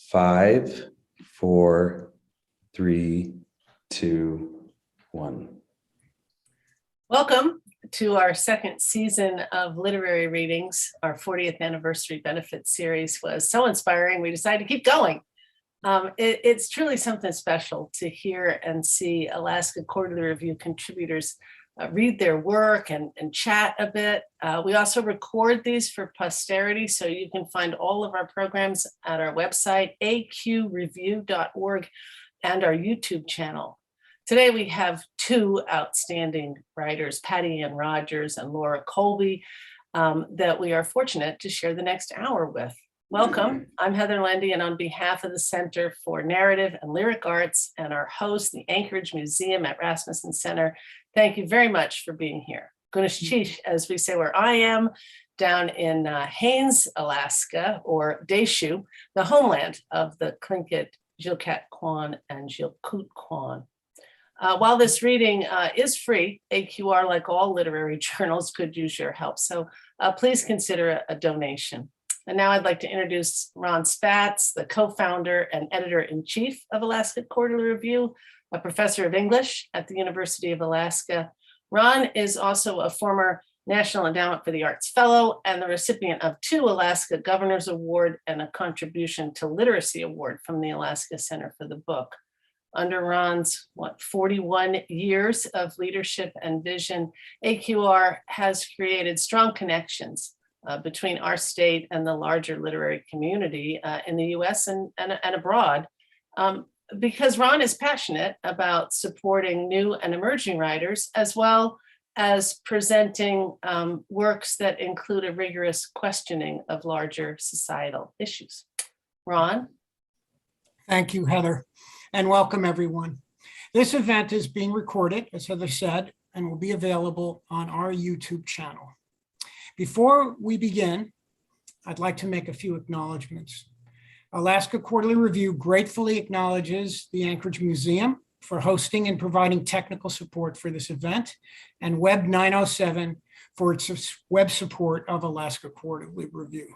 5, 4, 3, 2, 1. Welcome to our second season of literary readings. Our 40th anniversary benefit series was so inspiring, we decided to keep going. It's truly something special to hear and see Alaska Quarterly Review contributors read their work and chat a bit. We also record these for posterity, so you can find all of our programs at our website, aqreview.org, and our YouTube channel. Today we have two outstanding writers, Pattiann Rogers and Laura Kolbe, that we are fortunate to share the next hour with. Welcome. I'm Heather Lendy, and on behalf of the Center for Narrative and Lyric Arts and our host, the Anchorage Museum at Rasmussen Center, thank you very much for being here. Gunashchish, as we say where I am, down in Haines, Alaska, or Deschutes, the homeland of the Tlingit, Chilkat Kwan, and Chilkoot Kwan. While this reading is free, AQR, like all literary journals, could use your help. So please consider a donation. And now I'd like to introduce Ron Spatz, the co-founder and editor-in-chief of Alaska Quarterly Review, a professor of English at the University of Alaska. Ron is also a former National Endowment for the Arts Fellow and the recipient of 2 Alaska Governor's Award and a Contribution to Literacy Award from the Alaska Center for the Book. Under Ron's 41 years of leadership and vision, AQR has created strong connections between our state and the larger literary community in the US and abroad, because Ron is passionate about supporting new and emerging writers, as well as presenting works that include a rigorous questioning of larger societal issues. Ron? Thank you, Heather, and welcome everyone. This event is being recorded, as Heather said, and will be available on our YouTube channel. Before we begin, I'd like to make a few acknowledgements. Alaska Quarterly Review gratefully acknowledges the Anchorage Museum for hosting and providing technical support for this event, and Web 907 for its web support of Alaska Quarterly Review.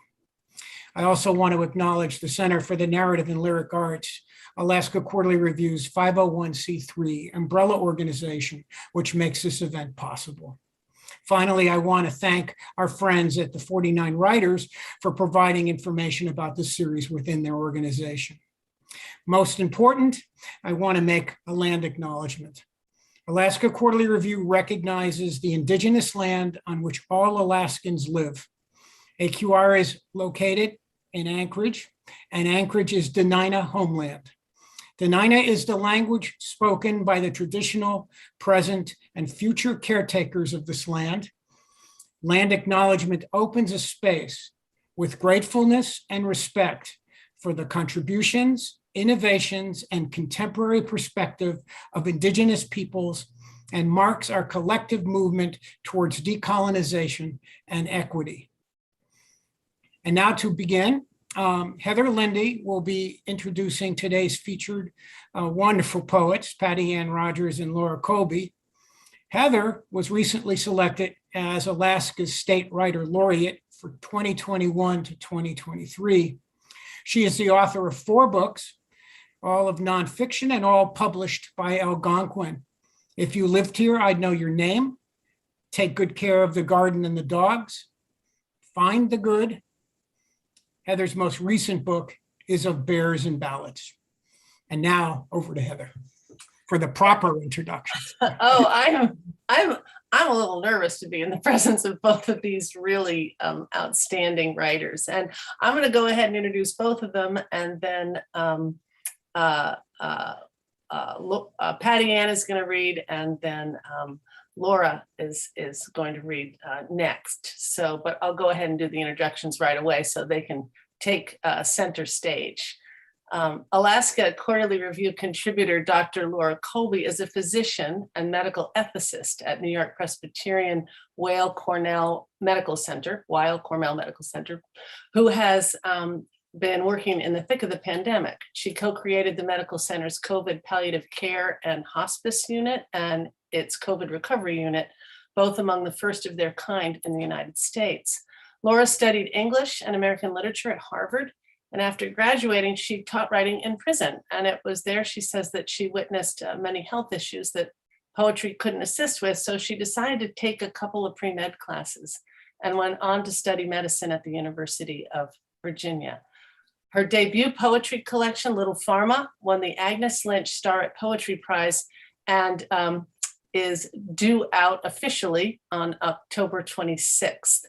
I also want to acknowledge the Center for the Narrative and Lyric Arts, Alaska Quarterly Review's 501c3 umbrella organization, which makes this event possible. Finally, I want to thank our friends at the 49 Writers for providing information about the series within their organization. Most important, I want to make a land acknowledgement. Alaska Quarterly Review recognizes the indigenous land on which all Alaskans live. AQR is located in Anchorage, and Anchorage is Dena'ina homeland. Dena'ina is the language spoken by the traditional, present, and future caretakers of this land. Land acknowledgement opens a space with gratefulness and respect for the contributions, innovations, and contemporary perspective of indigenous peoples, and marks our collective movement towards decolonization and equity. And now to begin, Heather Lendy will be introducing today's featured wonderful poets, Pattiann Rogers and Laura Kolbe. Heather was recently selected as Alaska's State Writer Laureate for 2021 to 2023. She is the author of 4 books, all of nonfiction and all published by Algonquin. If you lived here, I'd know your name. Take good care of the garden and the dogs. Find the good. Heather's most recent book is Of Bears and Ballads. And now over to Heather for the proper introduction. Oh, I'm a little nervous to be in the presence of both of these really outstanding writers. And I'm going to go ahead and introduce both of them, and then Pattiann is going to read, and then Laura is going to read next. So, but I'll go ahead and do the introductions right away so they can take center stage. Alaska Quarterly Review contributor Dr. Laura Kolbe is a physician and medical ethicist at New York Presbyterian Weill Cornell Medical Center, who has been working in the thick of the pandemic. She co-created the medical center's COVID palliative care and hospice unit and its COVID recovery unit, both among the first of their kind in the United States. Laura studied English and American literature at Harvard And after graduating, she taught writing in prison. And it was there, she says, that she witnessed many health issues that poetry couldn't assist with. So she decided to take a couple of pre-med classes and went on to study medicine at the University of Virginia. Her debut poetry collection, Little Pharma, won the Agnes Lynch Starrett Poetry Prize and is due out officially on October 26th.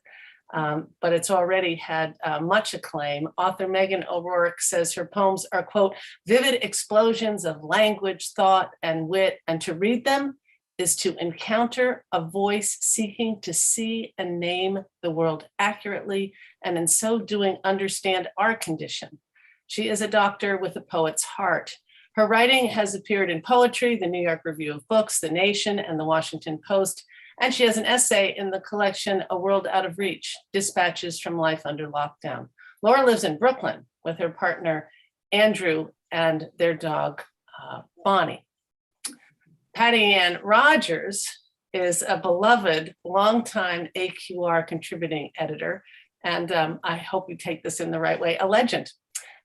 But it's already had much acclaim. Author Megan O'Rourke says her poems are, quote, vivid explosions of language, thought, and wit, and to read them is to encounter a voice seeking to see and name the world accurately, and in so doing, understand our condition. She is a doctor with a poet's heart. Her writing has appeared in Poetry, the New York Review of Books, The Nation, and the Washington Post. And she has an essay in the collection, A World Out of Reach, Dispatches from Life Under Lockdown. Laura lives in Brooklyn with her partner, Andrew, and their dog, Bonnie. Pattiann Rogers is a beloved, longtime AQR contributing editor, and I hope you take this in the right way, a legend.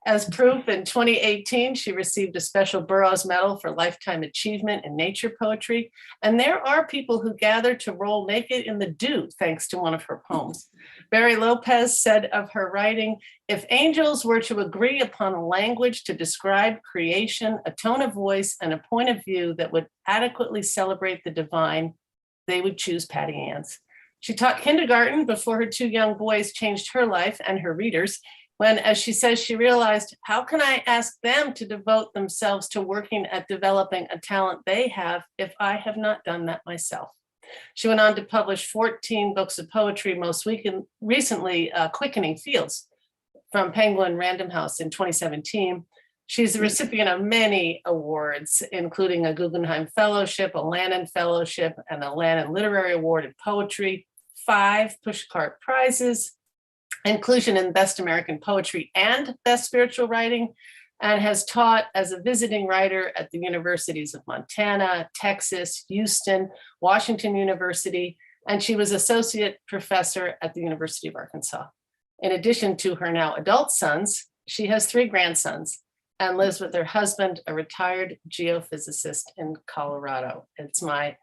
As proof, in 2018, she received a Special Burroughs Medal for Lifetime Achievement in Nature Poetry. And there are people who gather to roll naked in the dew thanks to one of her poems. Barry Lopez said of her writing, if angels were to agree upon a language to describe creation, a tone of voice, and a point of view that would adequately celebrate the divine, they would choose Pattiann's. She taught kindergarten before her two young boys changed her life and her readers, when, as she says, she realized, how can I ask them to devote themselves to working at developing a talent they have if I have not done that myself? She went on to publish 14 books of poetry, most recently Quickening Fields from Penguin Random House in 2017. She's the recipient of many awards, including a Guggenheim Fellowship, a Lannan Fellowship, and a Lannan Literary Award in Poetry, 5 Pushcart Prizes, inclusion in Best American Poetry and Best Spiritual Writing, and has taught as a visiting writer at the universities of Montana, Texas, Houston, Washington University, and she was associate professor at the University of Arkansas. In addition to her now adult sons, she has 3 grandsons and lives with her husband, a retired geophysicist in Colorado. It's my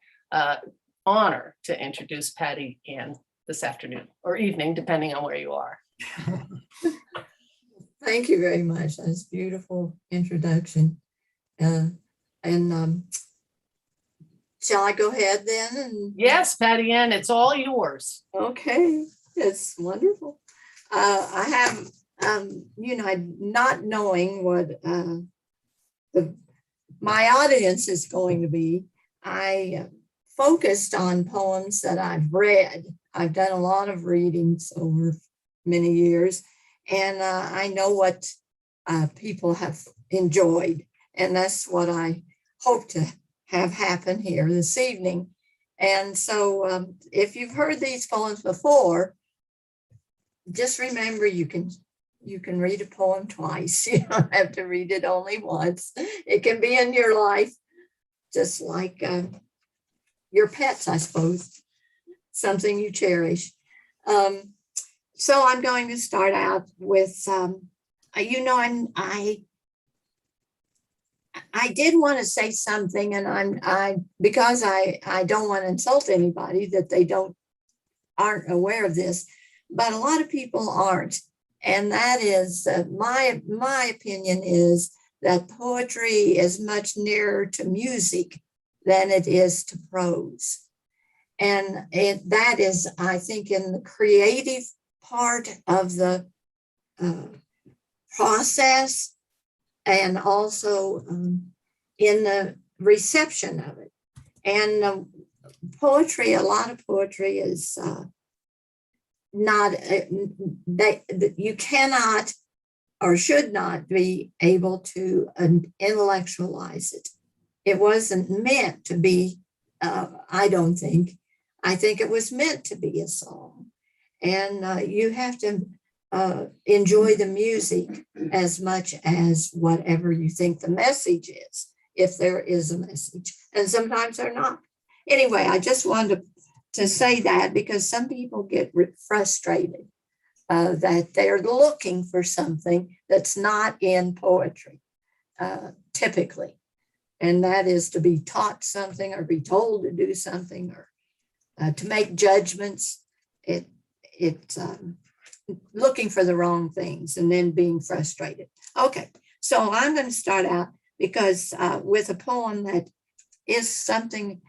honor to introduce Pattiann this afternoon or evening, depending on where you are. Thank you very much. That's a beautiful introduction. Shall I go ahead then? Yes, Pattiann, it's all yours. Okay, it's wonderful. I have, not knowing what my audience is going to be, I focused on poems that I've read. I've done a lot of readings over many years, and I know what people have enjoyed, and that's what I hope to have happen here this evening. And so if you've heard these poems before, just remember you can read a poem twice. You don't have to read it only once. It can be in your life, just like your pets, I suppose, something you cherish. So I'm going to start out with, I did want to say something, and because I don't want to insult anybody that they aren't aware of this, but a lot of people aren't. And that is my opinion is that poetry is much nearer to music than it is to prose. And that is, I think, in the creative part of the process, and also in the reception of it. And poetry, a lot of poetry is you cannot or should not be able to intellectualize it. It wasn't meant to be, I don't think. I think it was meant to be a song. And you have to enjoy the music as much as whatever you think the message is, if there is a message. And sometimes they're not. Anyway, I just wanted to say that because some people get frustrated that they're looking for something that's not in poetry, typically. And that is to be taught something or be told to do something or to make judgments. It's looking for the wrong things and then being frustrated. Okay, so I'm going to start out because with a poem that is something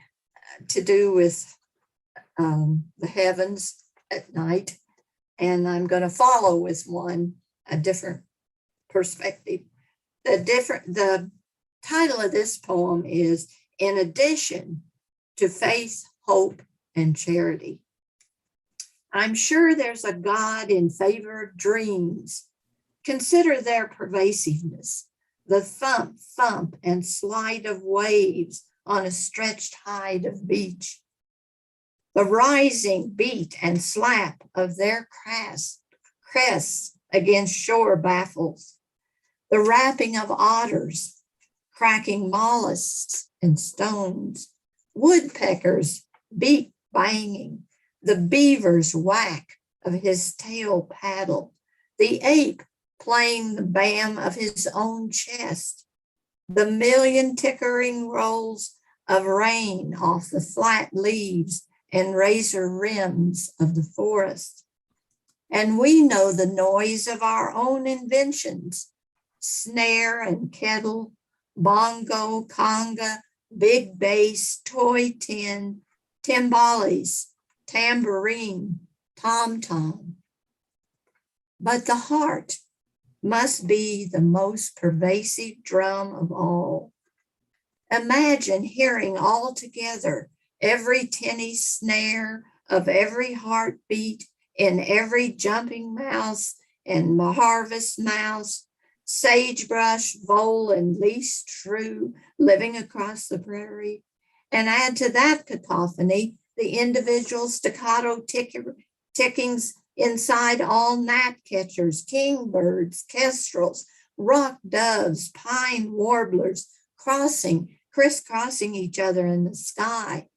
to do with the heavens at night. And I'm going to follow with a different perspective. The title of this poem is In Addition to Faith, Hope, and Charity. I'm sure there's a God in favor of dreams. Consider their pervasiveness, the thump, thump, and slide of waves on a stretched hide of beach. The rising beat and slap of their crests against shore baffles. The rapping of otters, cracking mollusks and stones. Woodpeckers beak banging. The beaver's whack of his tail paddle. The ape playing the bam of his own chest. The million tickering rolls of rain off the flat leaves and razor rims of the forest. And we know the noise of our own inventions, snare and kettle, bongo, conga, big bass, toy tin, timbales, tambourine, tom-tom. But the heart must be the most pervasive drum of all. Imagine hearing all together every tinny snare of every heartbeat in every jumping mouse and harvest mouse, sagebrush, vole, and least shrew living across the prairie. And add to that cacophony the individual staccato tickings inside all gnatcatchers, kingbirds, kestrels, rock doves, pine warblers, crisscrossing each other in the sky.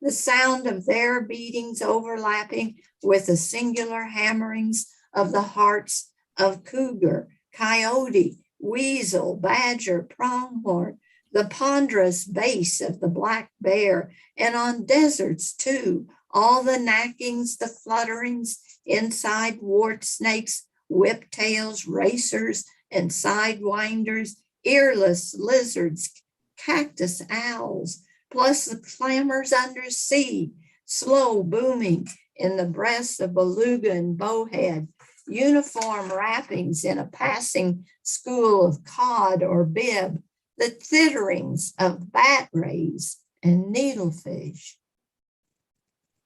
The sound of their beatings overlapping with the singular hammerings of the hearts of cougar, coyote, weasel, badger, pronghorn, the ponderous bass of the black bear, and on deserts too, all the knackings, the flutterings inside wart snakes, whiptails, racers, and sidewinders, earless lizards, cactus owls, plus the clamors under sea, slow booming in the breasts of beluga and bowhead, uniform wrappings in a passing school of cod or bib, the thitterings of bat rays and needlefish.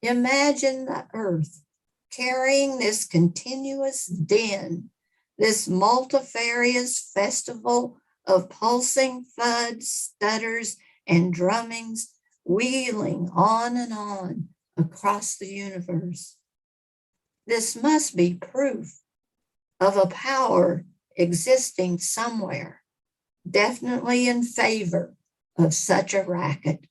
Imagine the earth carrying this continuous din, this multifarious festival of pulsing thuds, stutters, and drummings, wheeling on and on across the universe. This must be proof of a power existing somewhere, definitely in favor of such a racket.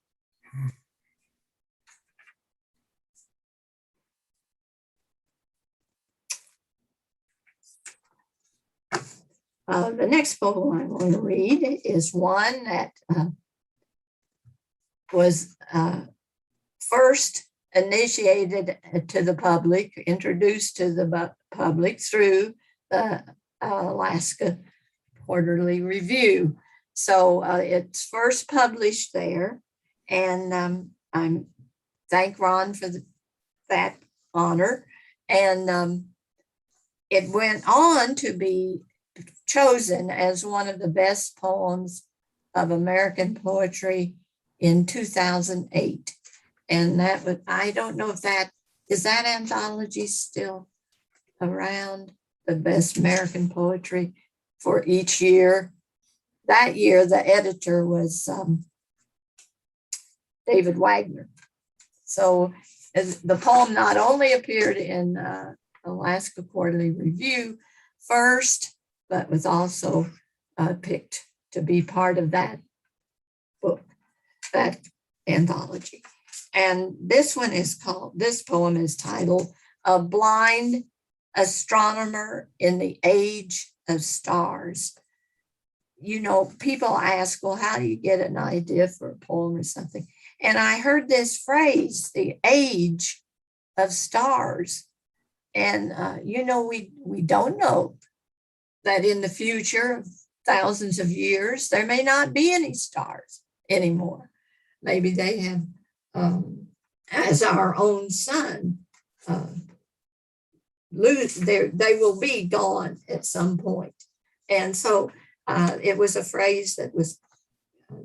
The next poem I'm going to read is one that was first initiated to the public, introduced to the public through the Alaska Quarterly Review. So it's first published there, and I'm thank Ron for that honor. And it went on to be chosen as one of the best poems of American poetry in 2008. And that was, I don't know if that, is that anthology still around, the best American poetry for each year? That year, the editor was David Wagner. So the poem not only appeared in Alaska Quarterly Review first, but was also picked to be part of that book, that anthology. And this one is called, this poem is titled A Blind Astronomer in the Age of Stars. You know, people ask, well, how do you get an idea for a poem or something? And I heard this phrase, the age of stars. And, you know, we don't know that in the future, thousands of years, there may not be any stars anymore. Maybe they have, as our own sun, they will be gone at some point. And so it was a phrase that was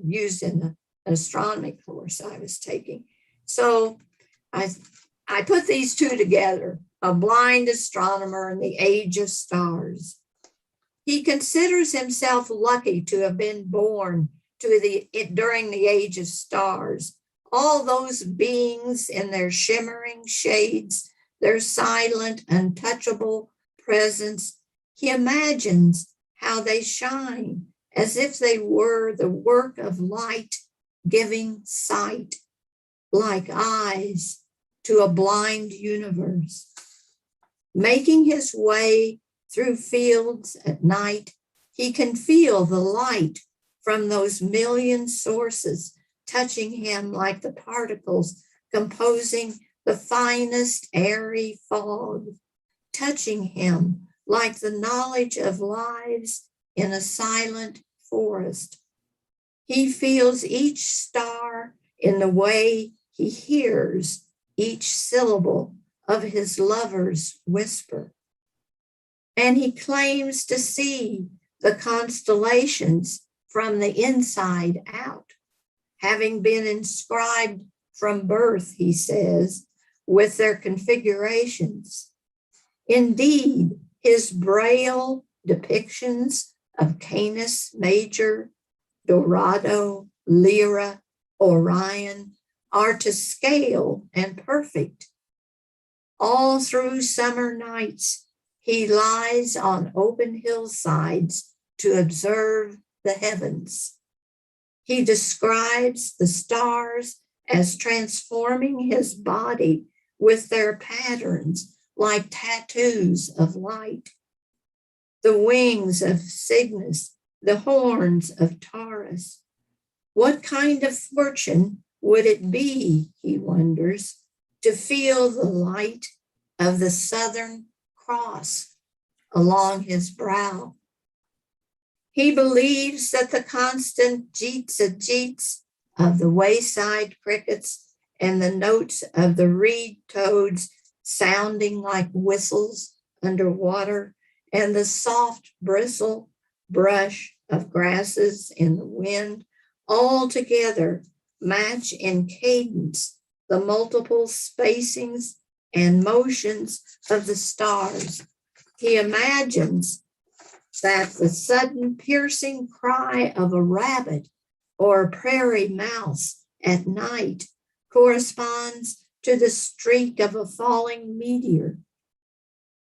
used in the astronomy course I was taking. So I put these two together, a blind astronomer in the age of stars. He considers himself lucky to have been born during the age of stars. All those beings in their shimmering shades, their silent, untouchable presence, he imagines how they shine as if they were the work of light, giving sight, like eyes to a blind universe. Making his way through fields at night, he can feel the light from those million sources touching him like the particles composing the finest airy fog, touching him like the knowledge of lives in a silent forest. He feels each star in the way he hears each syllable of his lover's whisper. And he claims to see the constellations from the inside out, having been inscribed from birth, he says, with their configurations. Indeed, his braille depictions of Canis Major, Dorado, Lyra, Orion are to scale and perfect. All through summer nights, he lies on open hillsides to observe the heavens. He describes the stars as transforming his body with their patterns like tattoos of light. The wings of Cygnus, the horns of Taurus. What kind of fortune would it be, he wonders, to feel the light of the Southern Cross along his brow? He believes that the constant jeets of the wayside crickets and the notes of the reed toads sounding like whistles underwater, and the soft bristle brush of grasses in the wind all together match in cadence the multiple spacings and motions of the stars. He imagines that the sudden piercing cry of a rabbit or a prairie mouse at night corresponds to the streak of a falling meteor,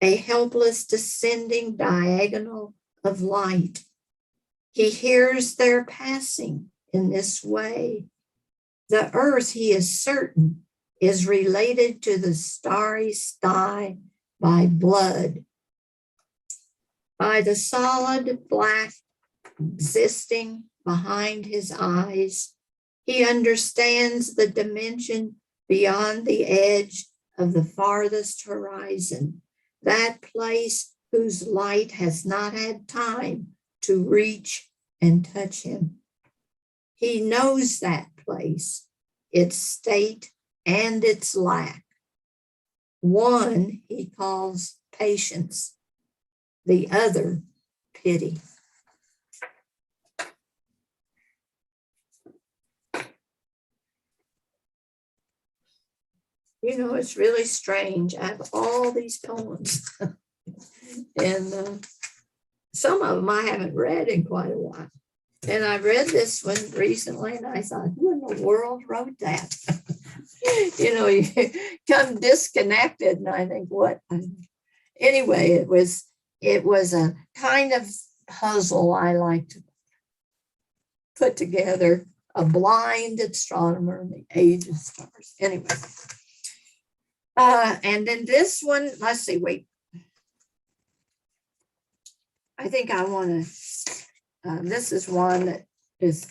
a helpless descending diagonal of light. He hears their passing in this way. The earth, he is certain, is related to the starry sky by blood, by the solid black existing behind his eyes. He understands the dimension beyond the edge of the farthest horizon, that place whose light has not had time to reach and touch him. He knows that place, its state and its lack. One he calls patience, the other pity. You know, it's really strange. I have all these poems and some of them I haven't read in quite a while. And I read this one recently and I thought, who in the world wrote that? You know, you come disconnected and I think, what? Anyway, it was a kind of puzzle I like to put together, a blind astronomer in the age of stars. Anyway. And then this one, let's see, wait. I think I want to, this is one that is,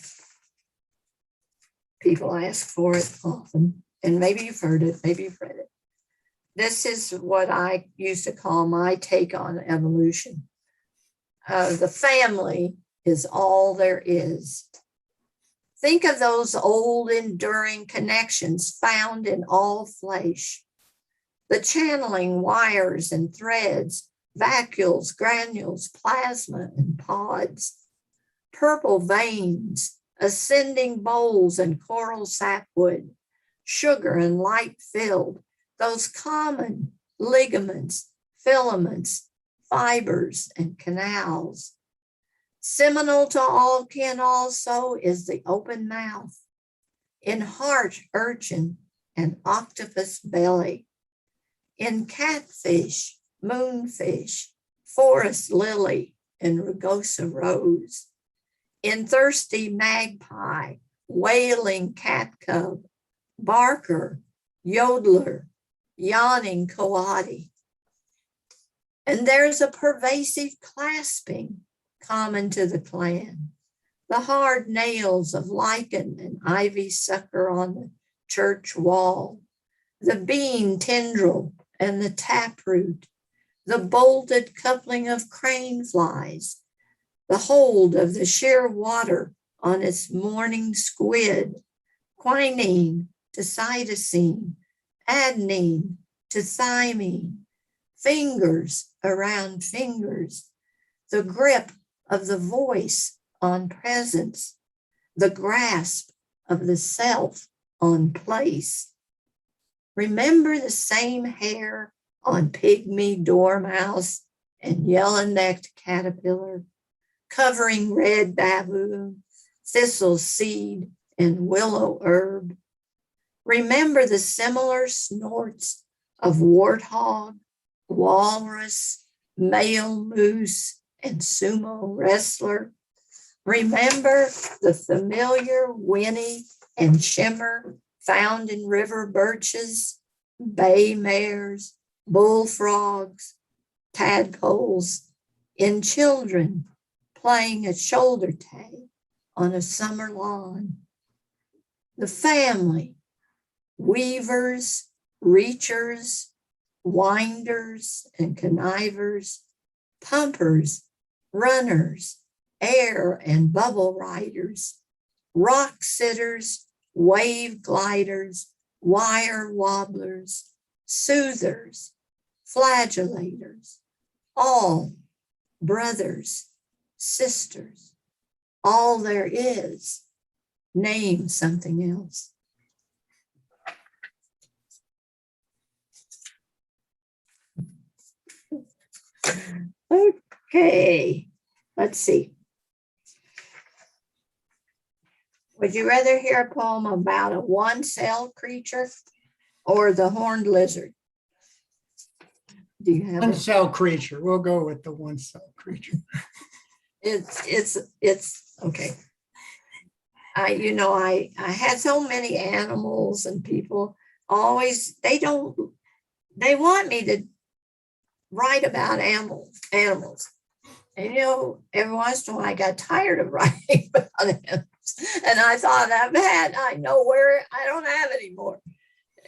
people ask for it often, and maybe you've heard it, maybe you've read it. This is what I used to call my take on evolution. The family is all there is. Think of those old enduring connections found in all flesh. The channeling wires and threads, vacuoles, granules, plasma and pods, purple veins, ascending bowls and coral sapwood, sugar and light filled, those common ligaments, filaments, fibers, and canals. Seminal to all kin also is the open mouth, in heart urchin and octopus belly, in catfish, moonfish, forest lily, and rugosa rose, in thirsty magpie, wailing cat cub, barker, yodeler, yawning coati. And there's a pervasive clasping common to the clan, the hard nails of lichen and ivy sucker on the church wall, the bean tendril and the taproot, the bolted coupling of crane flies, the hold of the sheer water on its morning squid, quinine to cytosine, adenine to thymine, fingers around fingers, the grip of the voice on presence, the grasp of the self on place. Remember the same hair on pygmy dormouse and yellow-necked caterpillar, covering red baboon, thistle seed, and willow herb. Remember the similar snorts of warthog, walrus, male moose, and sumo wrestler. Remember the familiar whinny and shimmer found in river birches, bay mares, bullfrogs, tadpoles, in children playing at shoulder tag on a summer lawn. The family, weavers, reachers, winders and connivers, pumpers, runners, air and bubble riders, rock sitters, wave gliders, wire wobblers, soothers, flagellators, all brothers, sisters, all there is. Name something else. Okay, let's see. Would you rather hear a poem about a one-cell creature or the horned lizard? Do you have One-cell creature. We'll go with the one-cell creature. It's okay. I had so many animals, and people always, they want me to write about animals. And every once in a while I got tired of writing about animals. And I thought I know where I don't have anymore.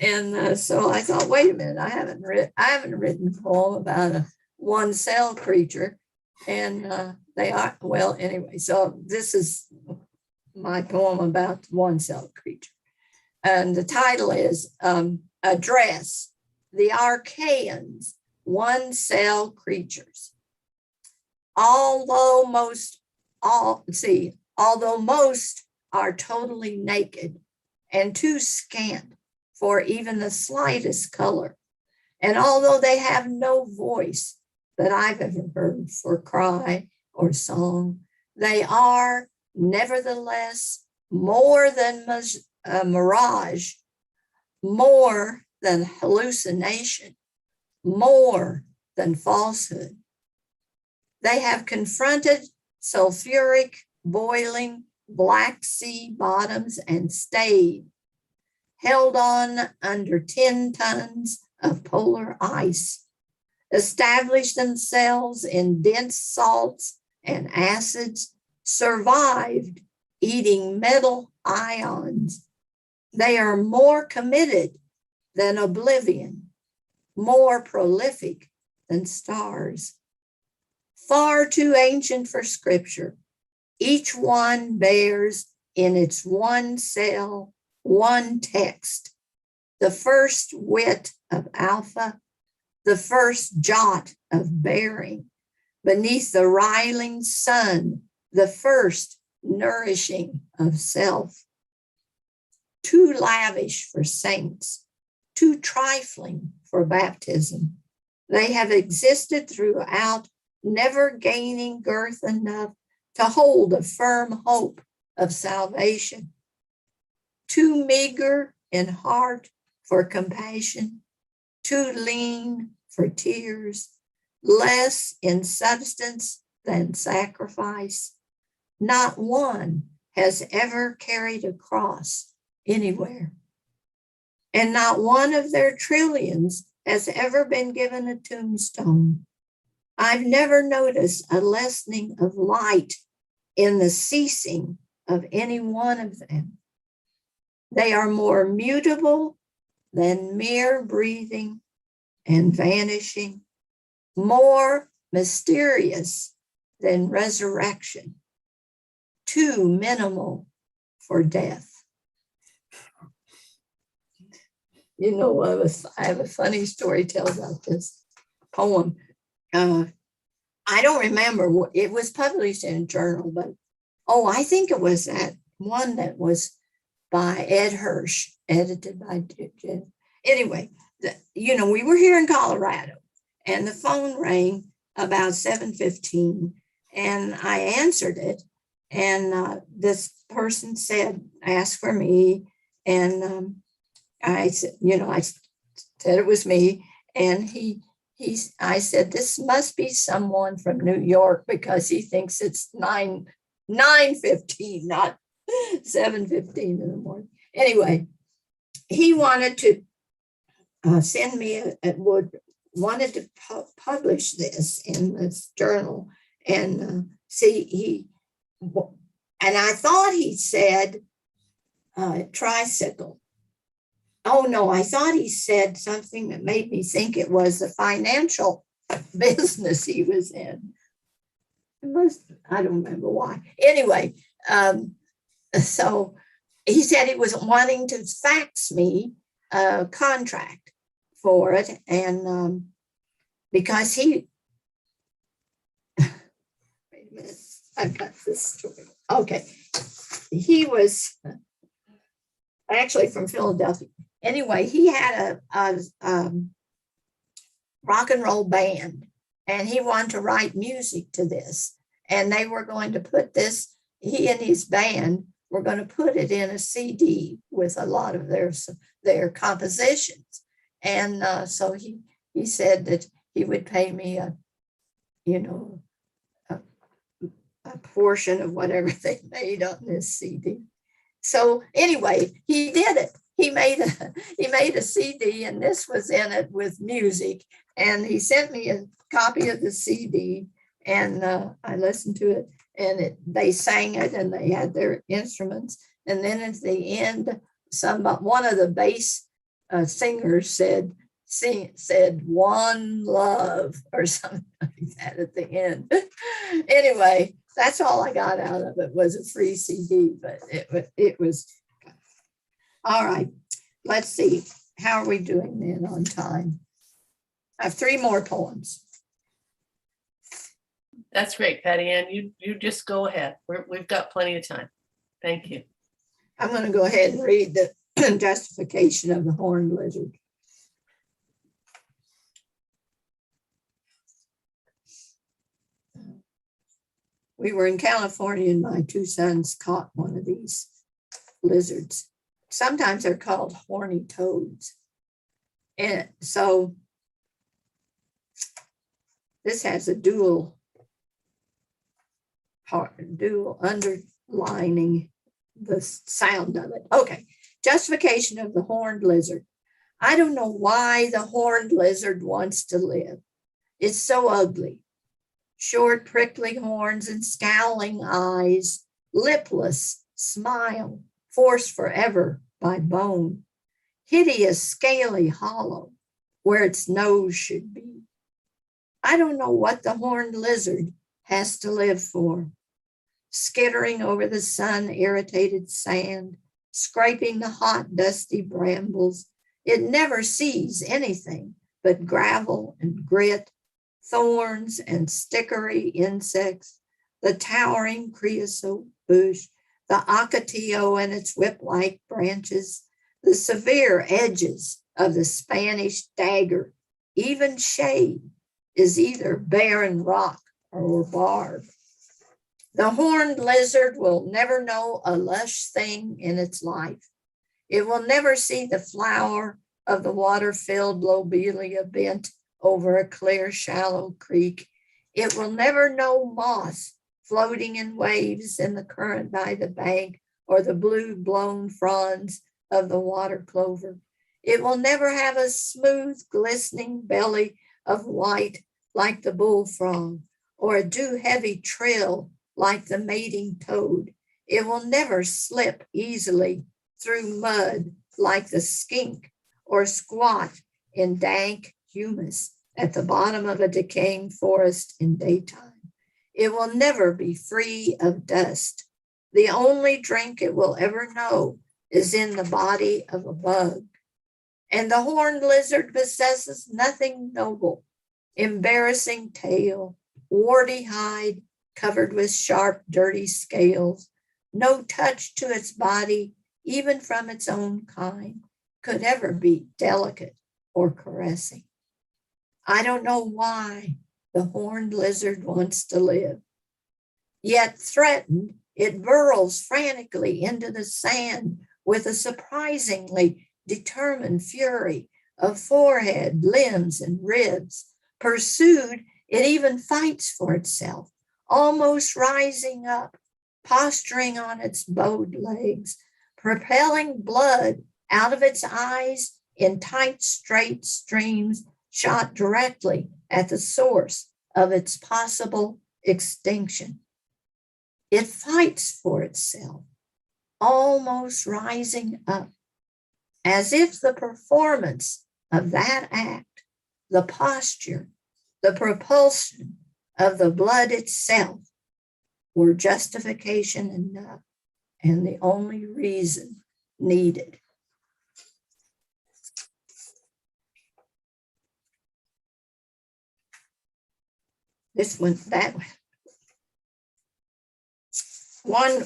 And so I thought, wait a minute, I haven't written a poem about a one-cell creature. And they are, well, anyway, so this is my poem about one-cell creature. And the title is Address the Archaeans, One-Cell Creatures. Although most are totally naked and too scant for even the slightest color, and although they have no voice that I've ever heard for cry or song, they are nevertheless more than mirage, more than hallucination, more than falsehood. They have confronted sulfuric, boiling, Black Sea bottoms and stayed, held on under 10 tons of polar ice, established themselves in dense salts and acids, survived eating metal ions. They are more committed than oblivion, more prolific than stars. Far too ancient for scripture, each one bears in its one cell, one text, the first whit of alpha, the first jot of bearing, beneath the riling sun, the first nourishing of self. Too lavish for saints, too trifling for baptism. They have existed throughout, never gaining girth enough to hold a firm hope of salvation. Too meager in heart for compassion, too lean for tears, less in substance than sacrifice. Not one has ever carried a cross anywhere, and not one of their trillions has ever been given a tombstone. I've never noticed a lessening of light in the ceasing of any one of them. They are more mutable than mere breathing and vanishing, more mysterious than resurrection, too minimal for death. You know, I have a funny story to tell about this poem. I don't remember what it was published in a journal, but I think it was that one that was by Ed Hirsch, edited by Jen. Anyway, we were here in Colorado, and the phone rang about 7:15, and I answered it, and this person asked for me, and I said, I said it was me, and I said, this must be someone from New York because he thinks it's 9:15, not 7:15 in the morning. Anyway, he wanted to send me wanted to publish this in this journal, and and I thought he said tricycle. Oh no, I thought he said something that made me think it was the financial business he was in. I don't remember why. Anyway, so he said he was wanting to fax me a contract for it, and because he wait a minute, I've got this story. Okay, he was actually from Philadelphia. Anyway, he had a rock and roll band, and he wanted to write music to this, and they were going to put this, he and his band were going to put it in a CD with a lot of their compositions. And so he said that he would pay me a portion of whatever they made on this CD. So anyway, he did it. He made a CD, and this was in it with music. And he sent me a copy of the CD, and I listened to it, and they sang it, and they had their instruments. And then at the end, one of the bass singers said "One Love" or something like that at the end. Anyway, that's all I got out of it, was a free CD, but it was all right. Let's see. How are we doing then on time? I have 3 more poems. That's great, Pattiann. You just go ahead. We've got plenty of time. Thank you. I'm going to go ahead and read the justification of the horned lizard. We were in California, and my 2 sons caught one of these lizards. Sometimes they're called horny toads. And so this has a dual underlining the sound of it. Okay, justification of the horned lizard. I don't know why the horned lizard wants to live. It's so ugly. Short, prickly horns and scowling eyes, lipless, smile, forced forever by bone. Hideous, scaly hollow where its nose should be. I don't know what the horned lizard has to live for. Skittering over the sun-irritated sand, scraping the hot, dusty brambles, it never sees anything but gravel and grit, thorns and stickery insects, the towering creosote bush, the ocotillo and its whip-like branches, the severe edges of the Spanish dagger. Even shade is either barren rock or barb. The horned lizard will never know a lush thing in its life. It will never see the flower of the water-filled lobelia bent over a clear, shallow creek. It will never know moss floating in waves in the current by the bank, or the blue-blown fronds of the water clover. It will never have a smooth, glistening belly of white like the bullfrog, or a dew-heavy trill like the mating toad. It will never slip easily through mud like the skink, or squat in dank humus at the bottom of a decaying forest in daytime. It will never be free of dust. The only drink it will ever know is in the body of a bug. And the horned lizard possesses nothing noble, embarrassing tail, warty hide covered with sharp, dirty scales. No touch to its body, even from its own kind, could ever be delicate or caressing. I don't know why the horned lizard wants to live. Yet threatened, it burrows frantically into the sand with a surprisingly determined fury of forehead, limbs, and ribs. Pursued, it even fights for itself, almost rising up, posturing on its bowed legs, propelling blood out of its eyes in tight, straight streams shot directly at the source of its possible extinction. It fights for itself, almost rising up, as if the performance of that act, the posture, the propulsion of the blood itself were justification enough and the only reason needed. This one, that one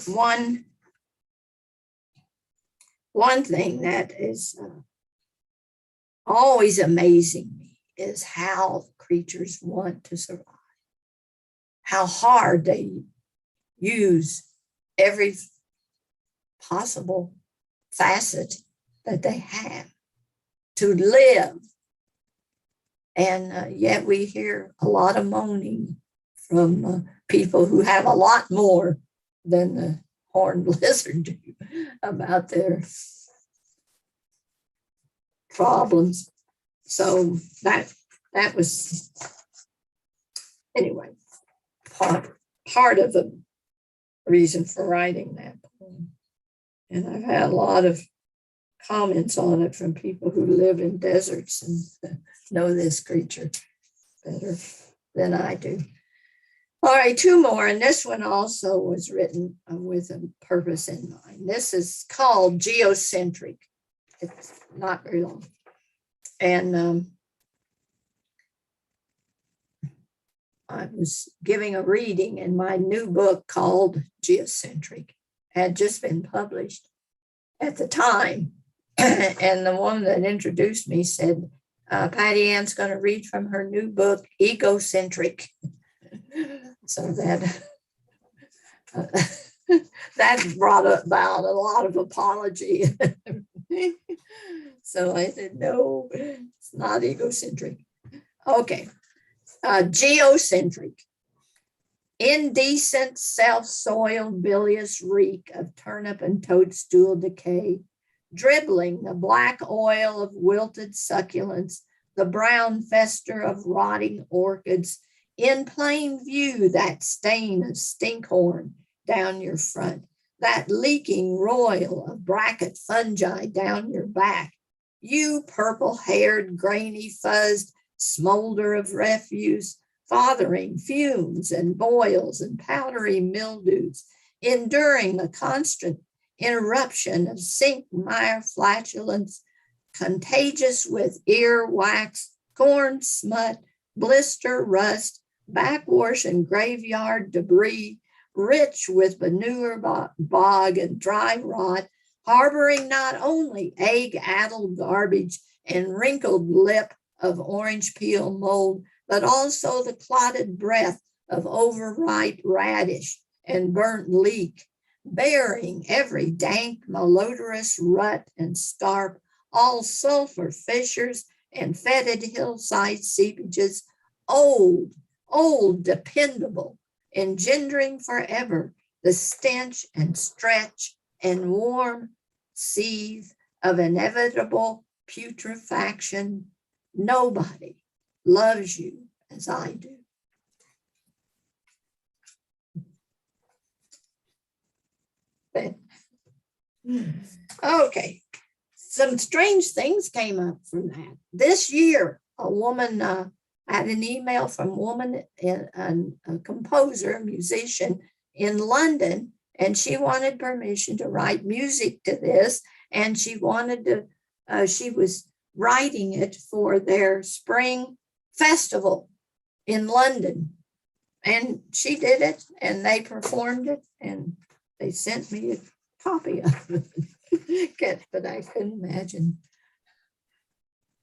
thing that is always amazing me is how creatures want to survive, how hard they use every possible facet that they have to live. And yet we hear a lot of moaning from people who have a lot more than the horned lizard do about their problems. So that was, anyway, part of the reason for writing that poem. And I've had a lot of comments on it from people who live in deserts and know this creature better than I do. All right, two more, and this one also was written with a purpose in mind. This is called Geocentric. It's not very long. And I was giving a reading in my new book called Geocentric. It had just been published at the time. And the woman that introduced me said, Pattiann's going to read from her new book, Egocentric. So that brought about a lot of apology. So I said, no, it's not egocentric. Okay, geocentric. Indecent, self-soiled, bilious reek of turnip and toadstool decay, dribbling the black oil of wilted succulents the brown fester of rotting orchids, in plain view that stain of stinkhorn down your front, that leaking roil of bracket fungi down your back, you purple-haired, grainy fuzzed smolder of refuse, fathering fumes and boils and powdery mildews, enduring the constant interruption of sink mire flatulence, contagious with earwax, corn smut, blister rust, backwash and graveyard debris, rich with manure bog and dry rot, harboring not only egg-addled garbage and wrinkled lip of orange peel mold, but also the clotted breath of overripe radish and burnt leek, bearing every dank, malodorous rut and scarp, all sulfur fissures and fetid hillside seepages, old, dependable, engendering forever the stench and stretch and warm seethe of inevitable putrefaction. Nobody loves you as I do. Okay, some strange things came up from that. This year, a woman had an email from a woman, a composer, a musician in London, and she wanted permission to write music to this, and she wanted to, she was writing it for their spring festival in London. And she did it, and they performed it, and they sent me a copy of it. But I couldn't imagine.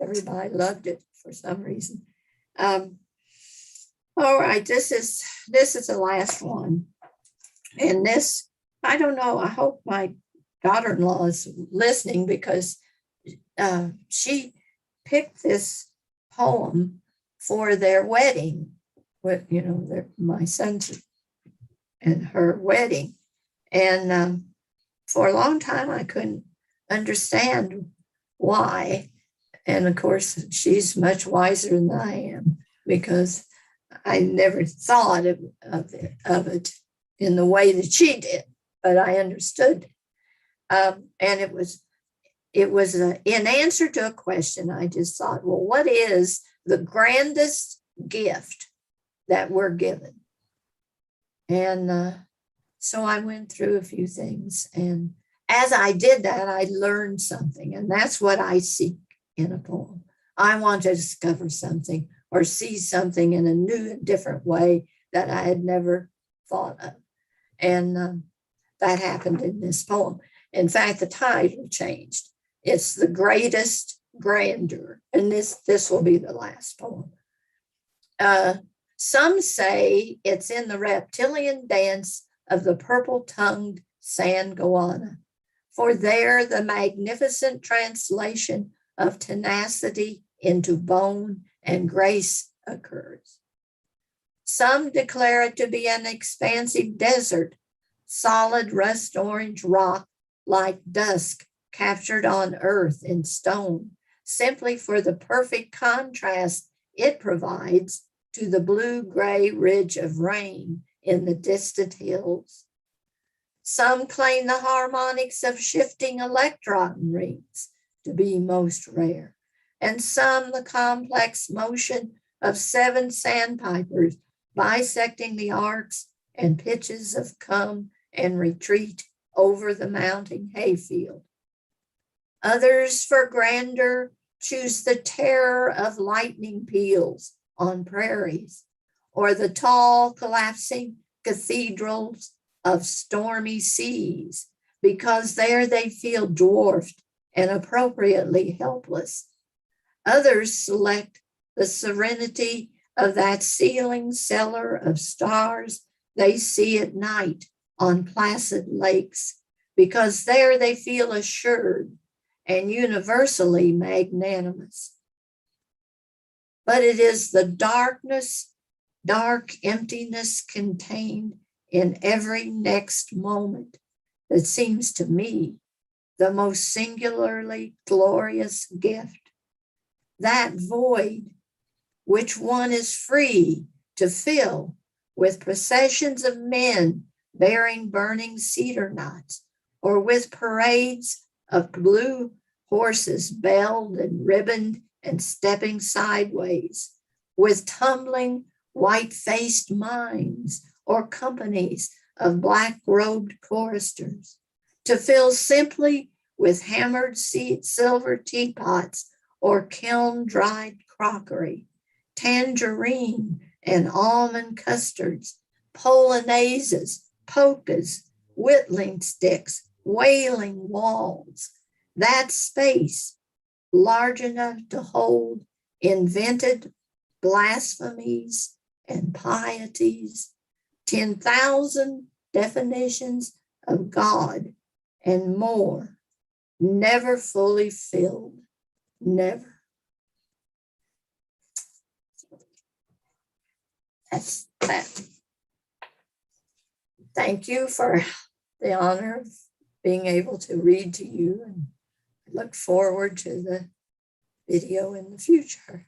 Everybody loved it for some reason. All right, this is the last one. And this, I don't know, I hope my daughter-in-law is listening, because she picked this poem for their wedding, with, you know, my son's and her wedding. And for a long time, I couldn't understand why. And of course, she's much wiser than I am, because I never thought of it in the way that she did, but I understood. And it was in answer to a question. I just thought, well, what is the grandest gift that we're given? And so I went through a few things, and as I did that, I learned something, and that's what I seek in a poem. I want to discover something or see something in a new and different way that I had never thought of. And that happened in this poem. In fact, the title changed. It's The Greatest Grandeur. And this will be the last poem. Some say it's in the reptilian dance of the purple-tongued Sangoana, for there the magnificent translation of tenacity into bone and grace occurs. Some declare it to be an expansive desert, solid rust orange rock like dusk captured on earth in stone, simply for the perfect contrast it provides to the blue-gray ridge of rain in the distant hills. Some claim the harmonics of shifting electron rings to be most rare, and some the complex motion of 7 sandpipers bisecting the arcs and pitches of come and retreat over the mounting hayfield. Others for grandeur choose the terror of lightning peals on prairies, or the tall collapsing cathedrals of stormy seas, because there they feel dwarfed and appropriately helpless. Others select the serenity of that ceiling cellar of stars they see at night on placid lakes, because there they feel assured and universally magnanimous. But it is the dark emptiness contained in every next moment that seems to me the most singularly glorious gift. that void, which one is free to fill with processions of men bearing burning cedar knots, or with parades of blue horses belled and ribboned and stepping sideways, with tumbling white-faced mimes or companies of black-robed choristers, to fill simply with hammered silver teapots or kiln-dried crockery, tangerine and almond custards, polonaises, polkas, whittling sticks, wailing walls, that space large enough to hold invented blasphemies and pieties, 10,000 definitions of God and more, never fully filled, never. That's that. Thank you for the honor of being able to read to you, and I look forward to the video in the future.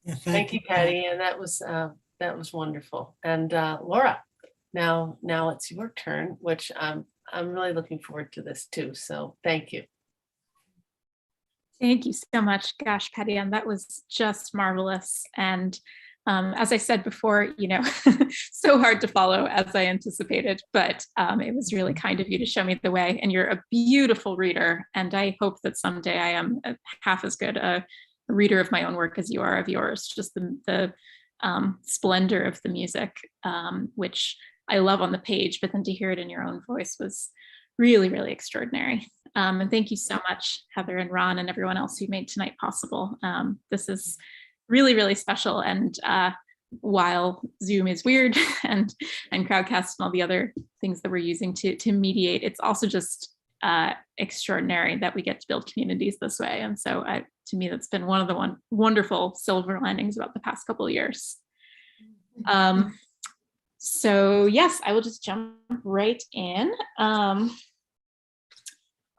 Yeah, Thank you, Patty, and that was wonderful. And Laura, now it's your turn, which I'm really looking forward to this too. So thank you. Thank you so much. Gosh, Pattiann, that was just marvelous. And as I said before, so hard to follow as I anticipated, but it was really kind of you to show me the way. And you're a beautiful reader. And I hope that someday I am half as good a reader of my own work as you are of yours. Just the splendor of the music, which I love on the page, but then to hear it in your own voice was really, really extraordinary. And thank you so much, Heather and Ron and everyone else who made tonight possible. This is really, really special. And while Zoom is weird and Crowdcast and all the other things that we're using to mediate, it's also just extraordinary that we get to build communities this way. And so to me, that's been one of the wonderful silver linings about the past couple of years. So yes, I will just jump right in.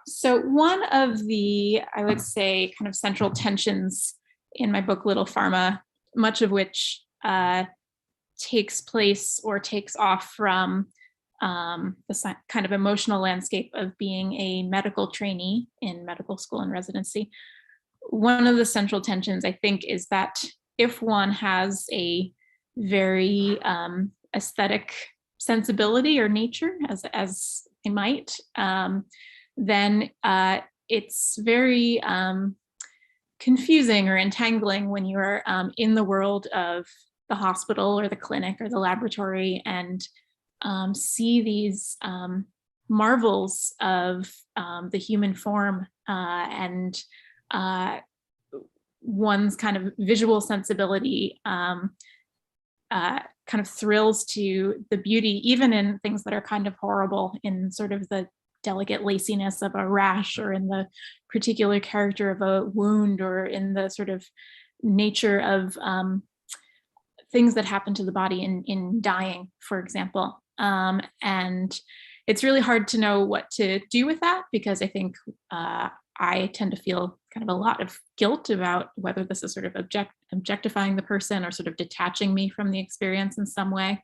So one of the, I would say, kind of central tensions in my book, Little Pharma, much of which takes place or takes off from the kind of emotional landscape of being a medical trainee in medical school and residency. One of the central tensions, I think, is that if one has a very aesthetic sensibility or nature, as they might, then it's very confusing or entangling when you're in the world of the hospital or the clinic or the laboratory and see these marvels of the human form and one's kind of visual sensibility kind of thrills to the beauty, even in things that are kind of horrible, in sort of the delicate laciness of a rash or in the particular character of a wound or in the sort of nature of things that happen to the body in dying, for example. And it's really hard to know what to do with that, because I think I tend to feel kind of a lot of guilt about whether this is sort of objectifying the person or sort of detaching me from the experience in some way.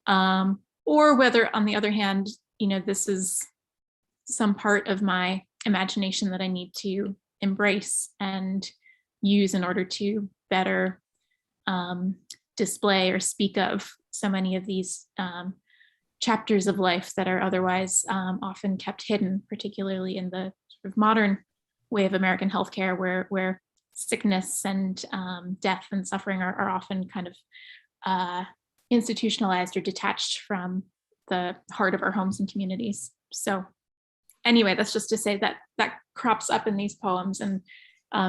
Or whether, on the other hand, this is some part of my imagination that I need to embrace and use in order to better display or speak of so many of these chapters of life that are otherwise often kept hidden, particularly in the sort of modern way of American healthcare, where sickness and death and suffering are often kind of institutionalized or detached from the heart of our homes and communities. So anyway, that's just to say that that crops up in these poems. And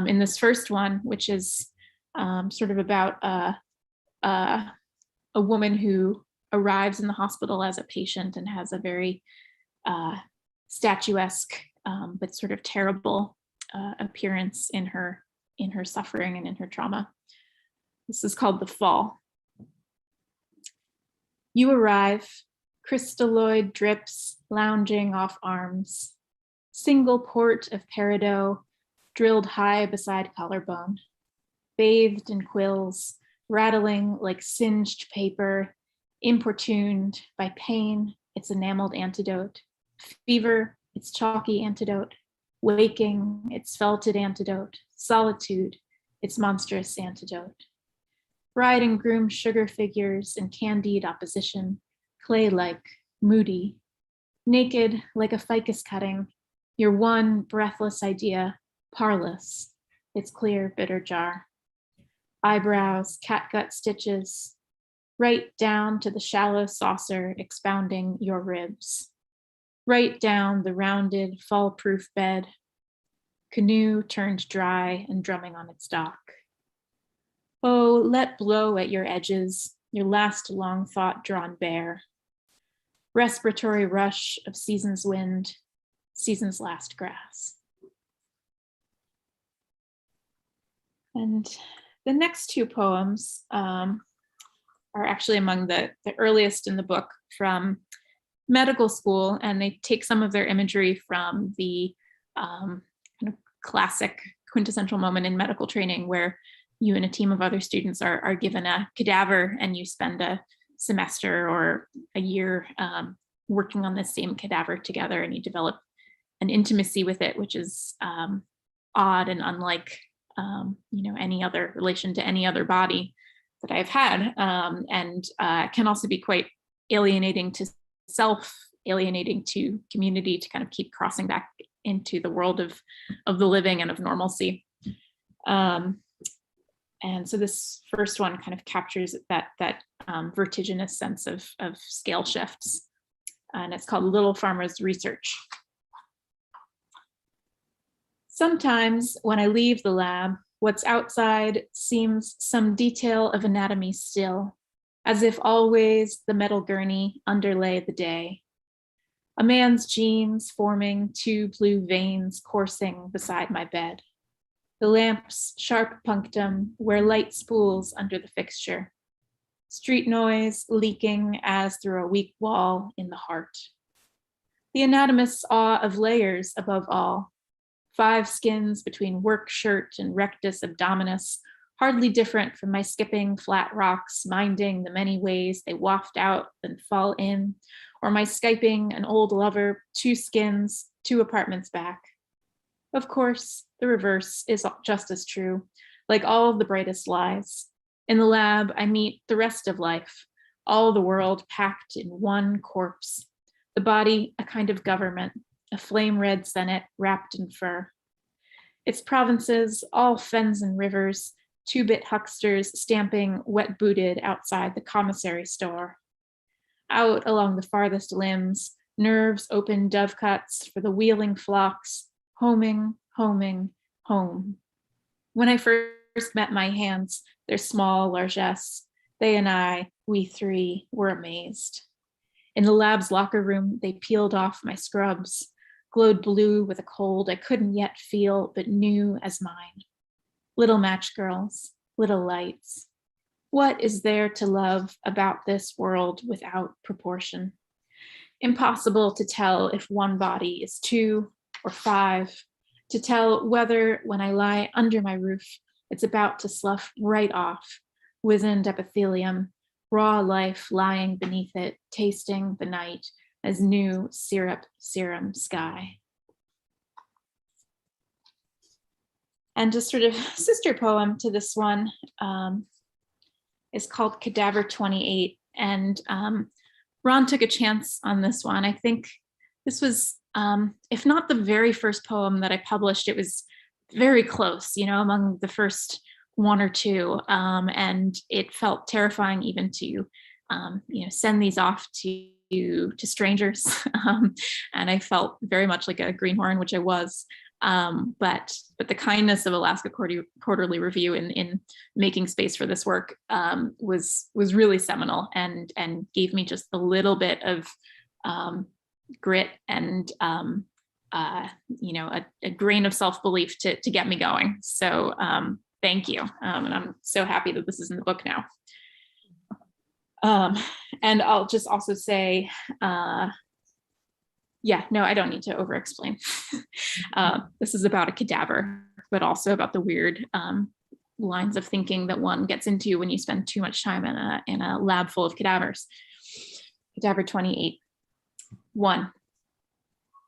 in this first one, which is sort of about a woman who arrives in the hospital as a patient and has a very statuesque but sort of terrible appearance in her suffering and in her trauma. This is called The Fall. You arrive, crystalloid drips lounging off arms, single port of peridot, drilled high beside collarbone, bathed in quills, rattling like singed paper, importuned by pain, its enameled antidote, fever, its chalky antidote, waking, its felted antidote, solitude, its monstrous antidote. Bride and groom sugar figures in candied opposition, clay-like, moody, naked like a ficus cutting, your one breathless idea, parlous, its clear, bitter jar. Eyebrows, catgut stitches, right down to the shallow saucer expounding your ribs. Right down the rounded, fall-proof bed, canoe turned dry and drumming on its dock. Oh, let blow at your edges, your last long thought drawn bare. Respiratory rush of season's wind, season's last grass. And the next two poems are actually among the earliest in the book from medical school, and they take some of their imagery from the kind of classic quintessential moment in medical training where you and a team of other students are given a cadaver and you spend a semester or a year working on the same cadaver together, and you develop an intimacy with it, which is odd and unlike any other relation to any other body that I've had, and can also be quite alienating to self, alienating to community, to kind of keep crossing back into the world of the living and of normalcy. And so this first one kind of captures that vertiginous sense of scale shifts, and it's called Little Farmer's Research. Sometimes when I leave the lab, what's outside seems some detail of anatomy still, as if always the metal gurney underlay the day. A man's jeans forming two blue veins coursing beside my bed. The lamp's sharp punctum where light spools under the fixture. Street noise leaking as through a weak wall in the heart. The anatomist's awe of layers above all. 5 skins between work shirt and rectus abdominis, hardly different from my skipping flat rocks, minding the many ways they waft out and fall in, or my Skyping an old lover, 2 skins, 2 apartments back. Of course, the reverse is just as true, like all of the brightest lies. In the lab, I meet the rest of life, all the world packed in one corpse. The body, a kind of government, a flame red senate wrapped in fur. Its provinces, all fens and rivers, 2-bit hucksters stamping wet-booted outside the commissary store. Out along the farthest limbs, nerves open dovecots for the wheeling flocks, homing, homing, home. When I first met my hands, their small largesse, they and I, we 3, were amazed. In the lab's locker room, they peeled off my scrubs, glowed blue with a cold I couldn't yet feel, but knew as mine. Little match girls, little lights. What is there to love about this world without proportion? Impossible to tell if one body is 2 or 5, to tell whether when I lie under my roof, it's about to slough right off, wizened epithelium, raw life lying beneath it, tasting the night as new syrup serum sky. And a sort of sister poem to this one is called Cadaver 28. And Ron took a chance on this one. I think this was, if not the very first poem that I published, it was very close, among the first 1 or 2. And it felt terrifying even to, send these off to strangers. And I felt very much like a greenhorn, which I was. But the kindness of Alaska Quarterly Review in making space for this work was really seminal and gave me just a little bit of grit and a grain of self-belief to get me going. So thank you, and I'm so happy that this is in the book now. And I'll just also say Yeah, no, I don't need to over-explain. This is about a cadaver, but also about the weird lines of thinking that one gets into when you spend too much time in a lab full of cadavers. Cadaver 28. 1.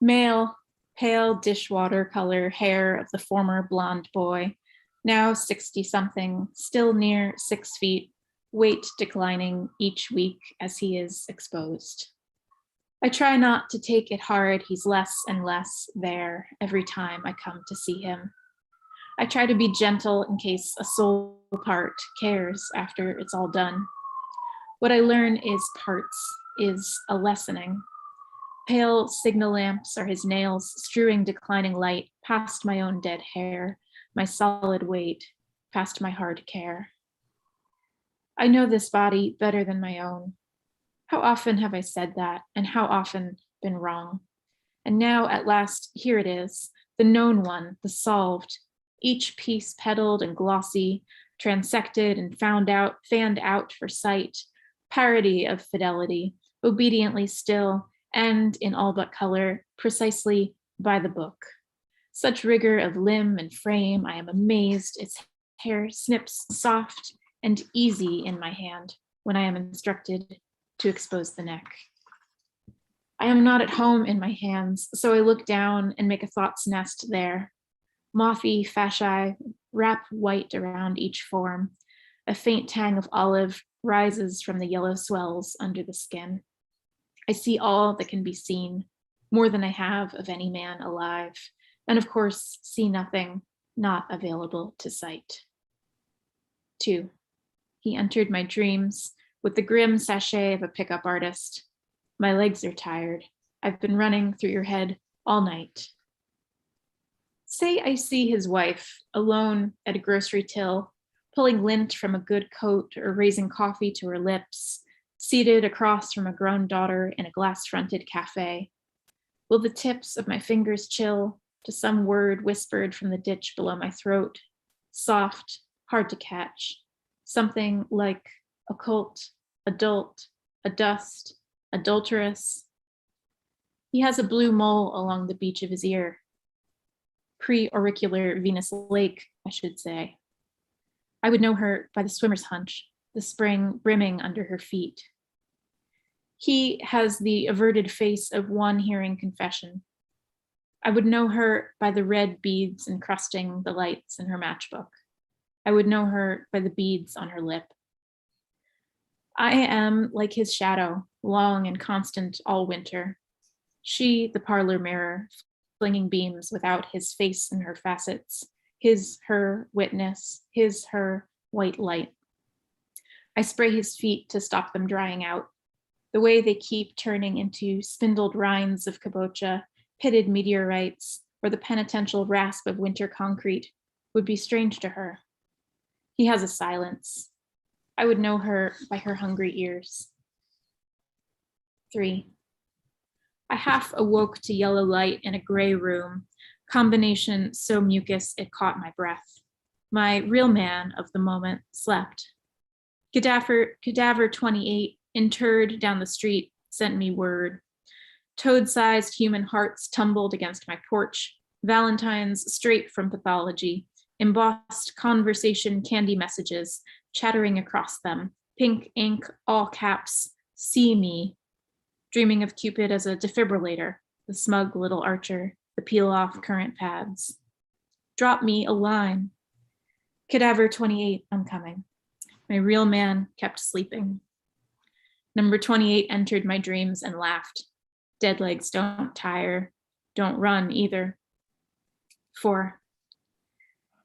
Male, pale dishwater color hair of the former blonde boy, now 60-something, still near 6 feet, weight declining each week as he is exposed. I try not to take it hard, he's less and less there every time I come to see him. I try to be gentle in case a soul part cares after it's all done. What I learn is parts, is a lessening. Pale signal lamps are his nails, strewing declining light past my own dead hair, my solid weight, past my hard care. I know this body better than my own. How often have I said that, and how often been wrong? And now, at last, here it is, the known one, the solved, each piece petaled and glossy, transected and fanned out for sight, parody of fidelity, obediently still, and in all but color, precisely by the book. Such rigor of limb and frame, I am amazed, its hair snips soft and easy in my hand when I am instructed to expose the neck. I am not at home in my hands, so I look down and make a thought's nest there. Mothy fasciae wrap white around each form. A faint tang of olive rises from the yellow swells under the skin. I see all that can be seen, more than I have of any man alive, and of course see nothing not available to sight. 2. He entered my dreams with the grim sachet of a pickup artist. My legs are tired. I've been running through your head all night. Say I see his wife alone at a grocery till, pulling lint from a good coat or raising coffee to her lips, seated across from a grown daughter in a glass-fronted cafe. Will the tips of my fingers chill to some word whispered from the ditch below my throat, soft, hard to catch, something like occult, adult, adust, adulterous? He has a blue mole along the beach of his ear. Pre-auricular Venus Lake, I should say. I would know her by the swimmer's hunch, the spring brimming under her feet. He has the averted face of one hearing confession. I would know her by the red beads encrusting the lights in her matchbook. I would know her by the beads on her lip. I am like his shadow, long and constant all winter. She, the parlor mirror, flinging beams without his face in her facets, his, her witness, his, her white light. I spray his feet to stop them drying out. The way they keep turning into spindled rinds of kabocha, pitted meteorites, or the penitential rasp of winter concrete would be strange to her. He has a silence. I would know her by her hungry ears. 3. I half awoke to yellow light in a gray room, combination so mucus it caught my breath. My real man of the moment slept. Cadaver 28, interred down the street, sent me word. Toad-sized human hearts tumbled against my porch, Valentines straight from pathology, embossed conversation candy messages, chattering across them, pink ink, all caps, see me, dreaming of Cupid as a defibrillator, the smug little archer, the peel-off current pads. Drop me a line. Cadaver 28, I'm coming. My real man kept sleeping. Number 28 entered my dreams and laughed. Dead legs don't tire, don't run either. 4.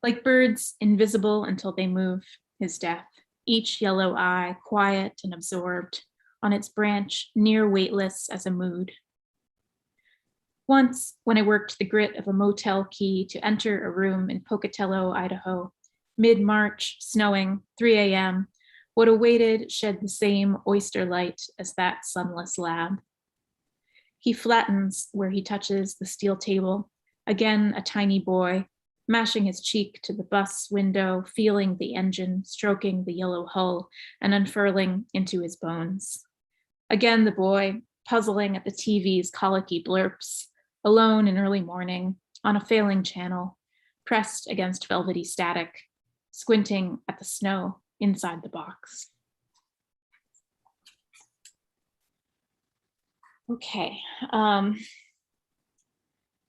Like birds, invisible until they move, his death, each yellow eye quiet and absorbed, on its branch near weightless as a mood. Once, when I worked the grit of a motel key to enter a room in Pocatello, Idaho, mid-March, snowing, 3 a.m., what awaited shed the same oyster light as that sunless lab. He flattens where he touches the steel table, again a tiny boy, mashing his cheek to the bus window, feeling the engine, stroking the yellow hull, and unfurling into his bones. Again the boy, puzzling at the TV's colicky blurps, alone in early morning, on a failing channel, pressed against velvety static, squinting at the snow inside the box. Okay. I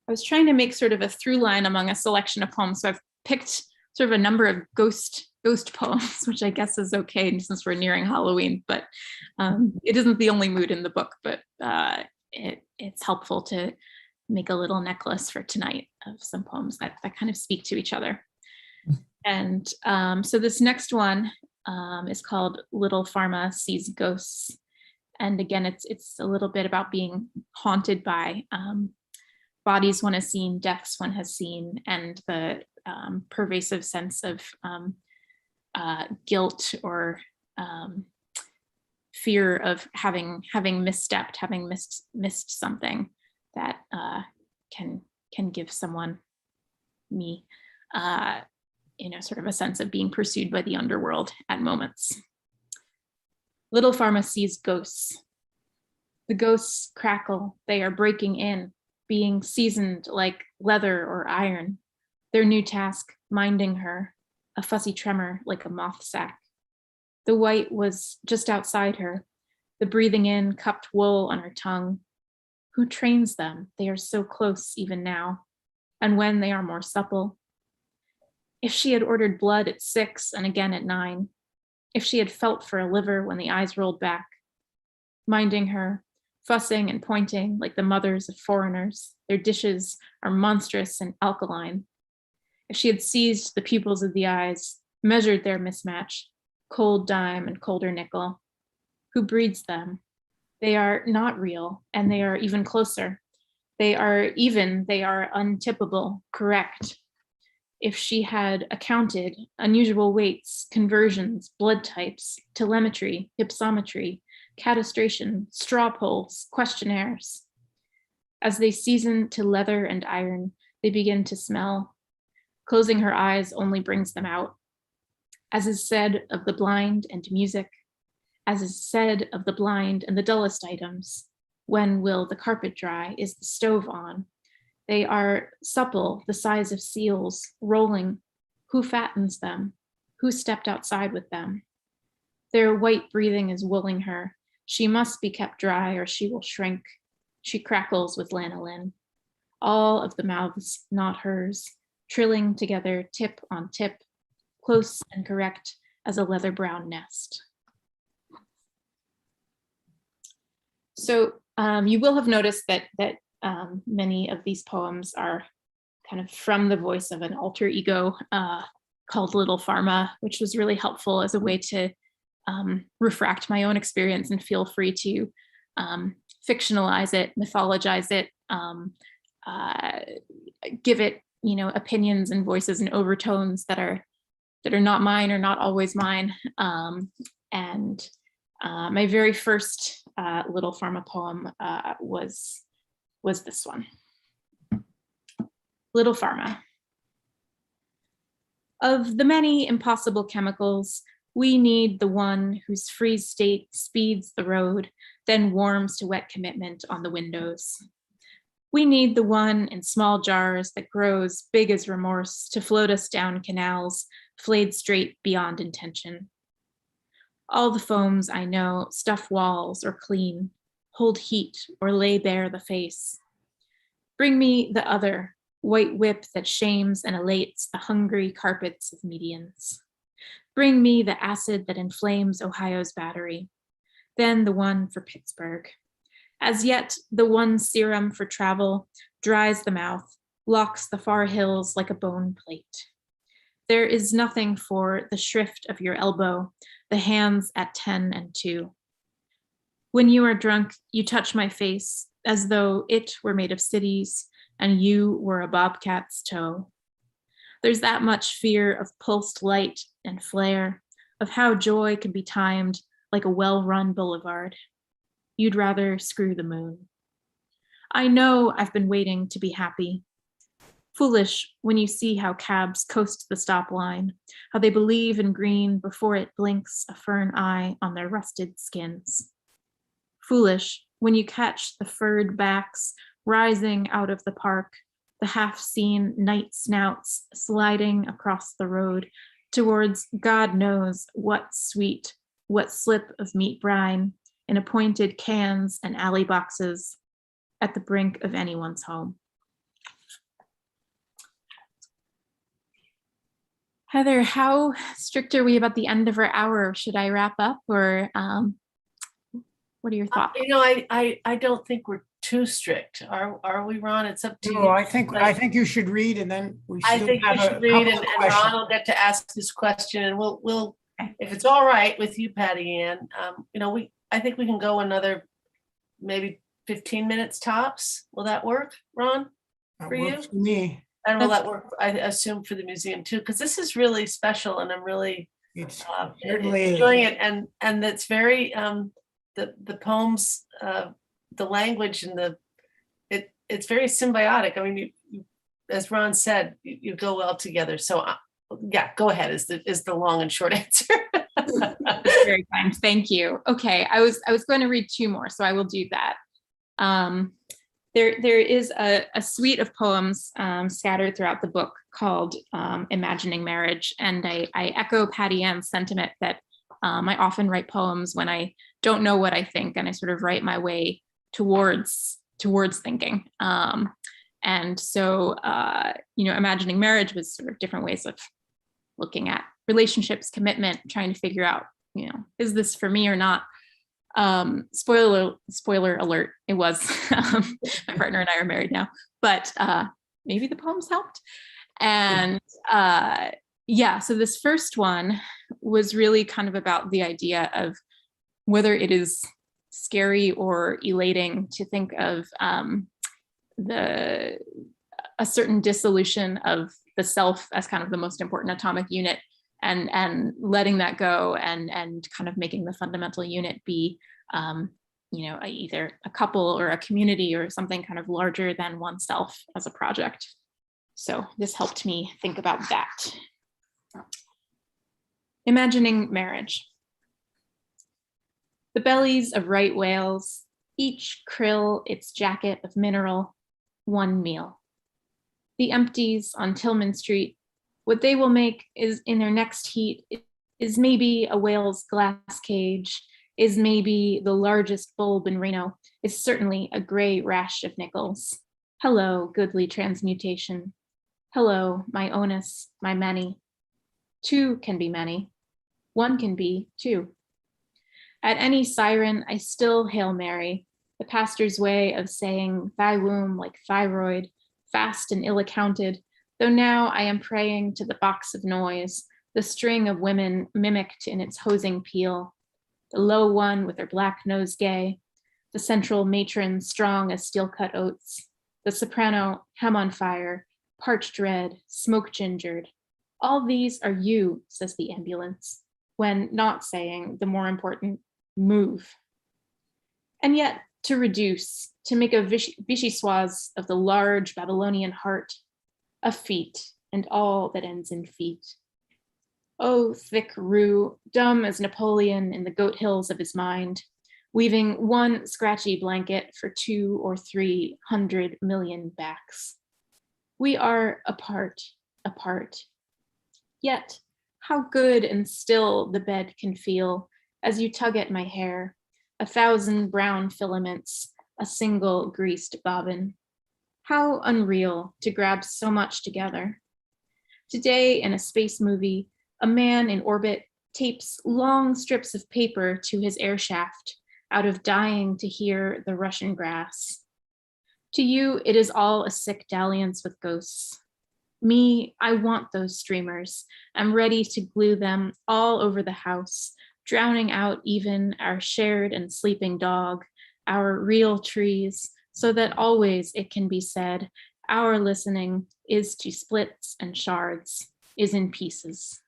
was trying to make sort of a through line among a selection of poems. So I've picked sort of a number of ghost poems, which I guess is okay since we're nearing Halloween, but it isn't the only mood in the book, but it's helpful to make a little necklace for tonight of some poems that kind of speak to each other. And so this next one is called Little Pharma Sees Ghosts. And again, it's a little bit about being haunted by bodies one has seen, deaths one has seen, and the pervasive sense of guilt or fear of having misstepped, having missed something that can give someone, me, sort of a sense of being pursued by the underworld at moments. Little Pharma sees ghosts. The ghosts crackle, they are breaking in, being seasoned like leather or iron. Their new task, minding her, a fussy tremor like a moth sack. The white was just outside her, the breathing in cupped wool on her tongue. Who trains them? They are so close even now. And when they are more supple. If she had ordered blood at 6 and again at 9, if she had felt for a liver when the eyes rolled back, minding her, fussing and pointing like the mothers of foreigners, their dishes are monstrous and alkaline. If she had seized the pupils of the eyes, measured their mismatch, cold dime and colder nickel, who breeds them? They are not real, and they are even closer. They are untippable, correct. If she had accounted unusual weights, conversions, blood types, telemetry, hypsometry, catastration, straw polls, questionnaires. As they season to leather and iron, they begin to smell. Closing her eyes only brings them out. As is said of the blind and music, as is said of the blind and the dullest items, when will the carpet dry? Is the stove on? They are supple, the size of seals, rolling. Who fattens them? Who stepped outside with them? Their white breathing is wooling her. She must be kept dry or she will shrink. She crackles with lanolin. All of the mouths, not hers, trilling together tip on tip, close and correct as a leather brown nest. So you will have noticed that many of these poems are kind of from the voice of an alter ego called Little Pharma, which was really helpful as a way to refract my own experience and feel free to fictionalize it, mythologize it, give it, opinions and voices and overtones that are not mine or not always mine. And my very first Little Pharma poem was this one. Little Pharma. Of the many impossible chemicals, we need the one whose freeze state speeds the road, then warms to wet commitment on the windows. We need the one in small jars that grows big as remorse to float us down canals, flayed straight beyond intention. All the foams I know stuff walls or clean, hold heat or lay bare the face. Bring me the other, white whip that shames and elates the hungry carpets of medians. Bring me the acid that inflames Ohio's battery, then the one for Pittsburgh. As yet, the one serum for travel dries the mouth, locks the far hills like a bone plate. There is nothing for the shrift of your elbow, the hands at 10 and 2. When you are drunk, you touch my face as though it were made of cities and you were a bobcat's toe. There's that much fear of pulsed light and flare, of how joy can be timed like a well-run boulevard. You'd rather screw the moon. I know I've been waiting to be happy. Foolish when you see how cabs coast the stop line, how they believe in green before it blinks a fern eye on their rusted skins. Foolish when you catch the furred backs rising out of the park, the half-seen night snouts sliding across the road towards God knows what sweet, what slip of meat brine in appointed cans and alley boxes at the brink of anyone's home. Heather, how strict are we about the end of our hour? Should I wrap up, or what are your thoughts? I don't think we're too strict. Are we, Ron? It's up to No, you. I think you should read, and then we I still think you have a should read, couple of and questions. Ron will get to ask his question, and we'll if it's all right with you, Pattiann, I think we can go another maybe 15 minutes tops. Will that work, Ron? That for you? works for me. And will that work, I assume, for the museum too? Because this is really special, and I'm really It's certainly enjoying it. And it's very the poems, the language, and it's very symbiotic. I mean, you, as Ron said, you go well together. So yeah, go ahead. Is the long and short answer. That's very kind. Thank you. Okay, I was going to read two more, so I will do that. There is a suite of poems scattered throughout the book called Imagining Marriage, and I echo Pattiann's sentiment that I often write poems when I don't know what I think, and I sort of write my way towards thinking. And so, Imagining Marriage was sort of different ways of looking at relationships, commitment, trying to figure out, is this for me or not? Spoiler alert, it was. My partner and I are married now, but maybe the poems helped. And so this first one was really kind of about the idea of whether it is scary or elating to think of a certain dissolution of the self as kind of the most important atomic unit, and letting that go, and kind of making the fundamental unit be either a couple or a community or something kind of larger than oneself as a project. So this helped me think about that. Imagining Marriage. The bellies of right whales, each krill its jacket of mineral, one meal. The empties on Tillman Street, what they will make is in their next heat is maybe a whale's glass cage, is maybe the largest bulb in Reno, is certainly a gray rash of nickels. Hello, goodly transmutation. Hello, my onus, my many. Two can be many. One can be two. At any siren, I still Hail Mary, the pastor's way of saying thy womb like thyroid, fast and ill-accounted, though now I am praying to the box of noise, the string of women mimicked in its hosing peal, the low one with her black nosegay, the central matron strong as steel-cut oats, the soprano hem on fire, parched red, smoke-gingered. All these are you, says the ambulance, when not saying the more important move. And yet, to reduce, to make a vichyssoise of the large Babylonian heart, a feet, and all that ends in feet. Oh, thick rue, dumb as Napoleon in the goat hills of his mind, weaving one scratchy blanket for 200 or 300 million backs. We are apart. Yet, how good and still the bed can feel as you tug at my hair, 1,000 brown filaments, a single greased bobbin. How unreal to grab so much together. Today in a space movie, a man in orbit tapes long strips of paper to his air shaft out of dying to hear the Russian grass. To you, it is all a sick dalliance with ghosts. Me, I want those streamers. I'm ready to glue them all over the house, drowning out even our shared and sleeping dog, our real trees, so that always it can be said, our listening is to splits and shards, is in pieces.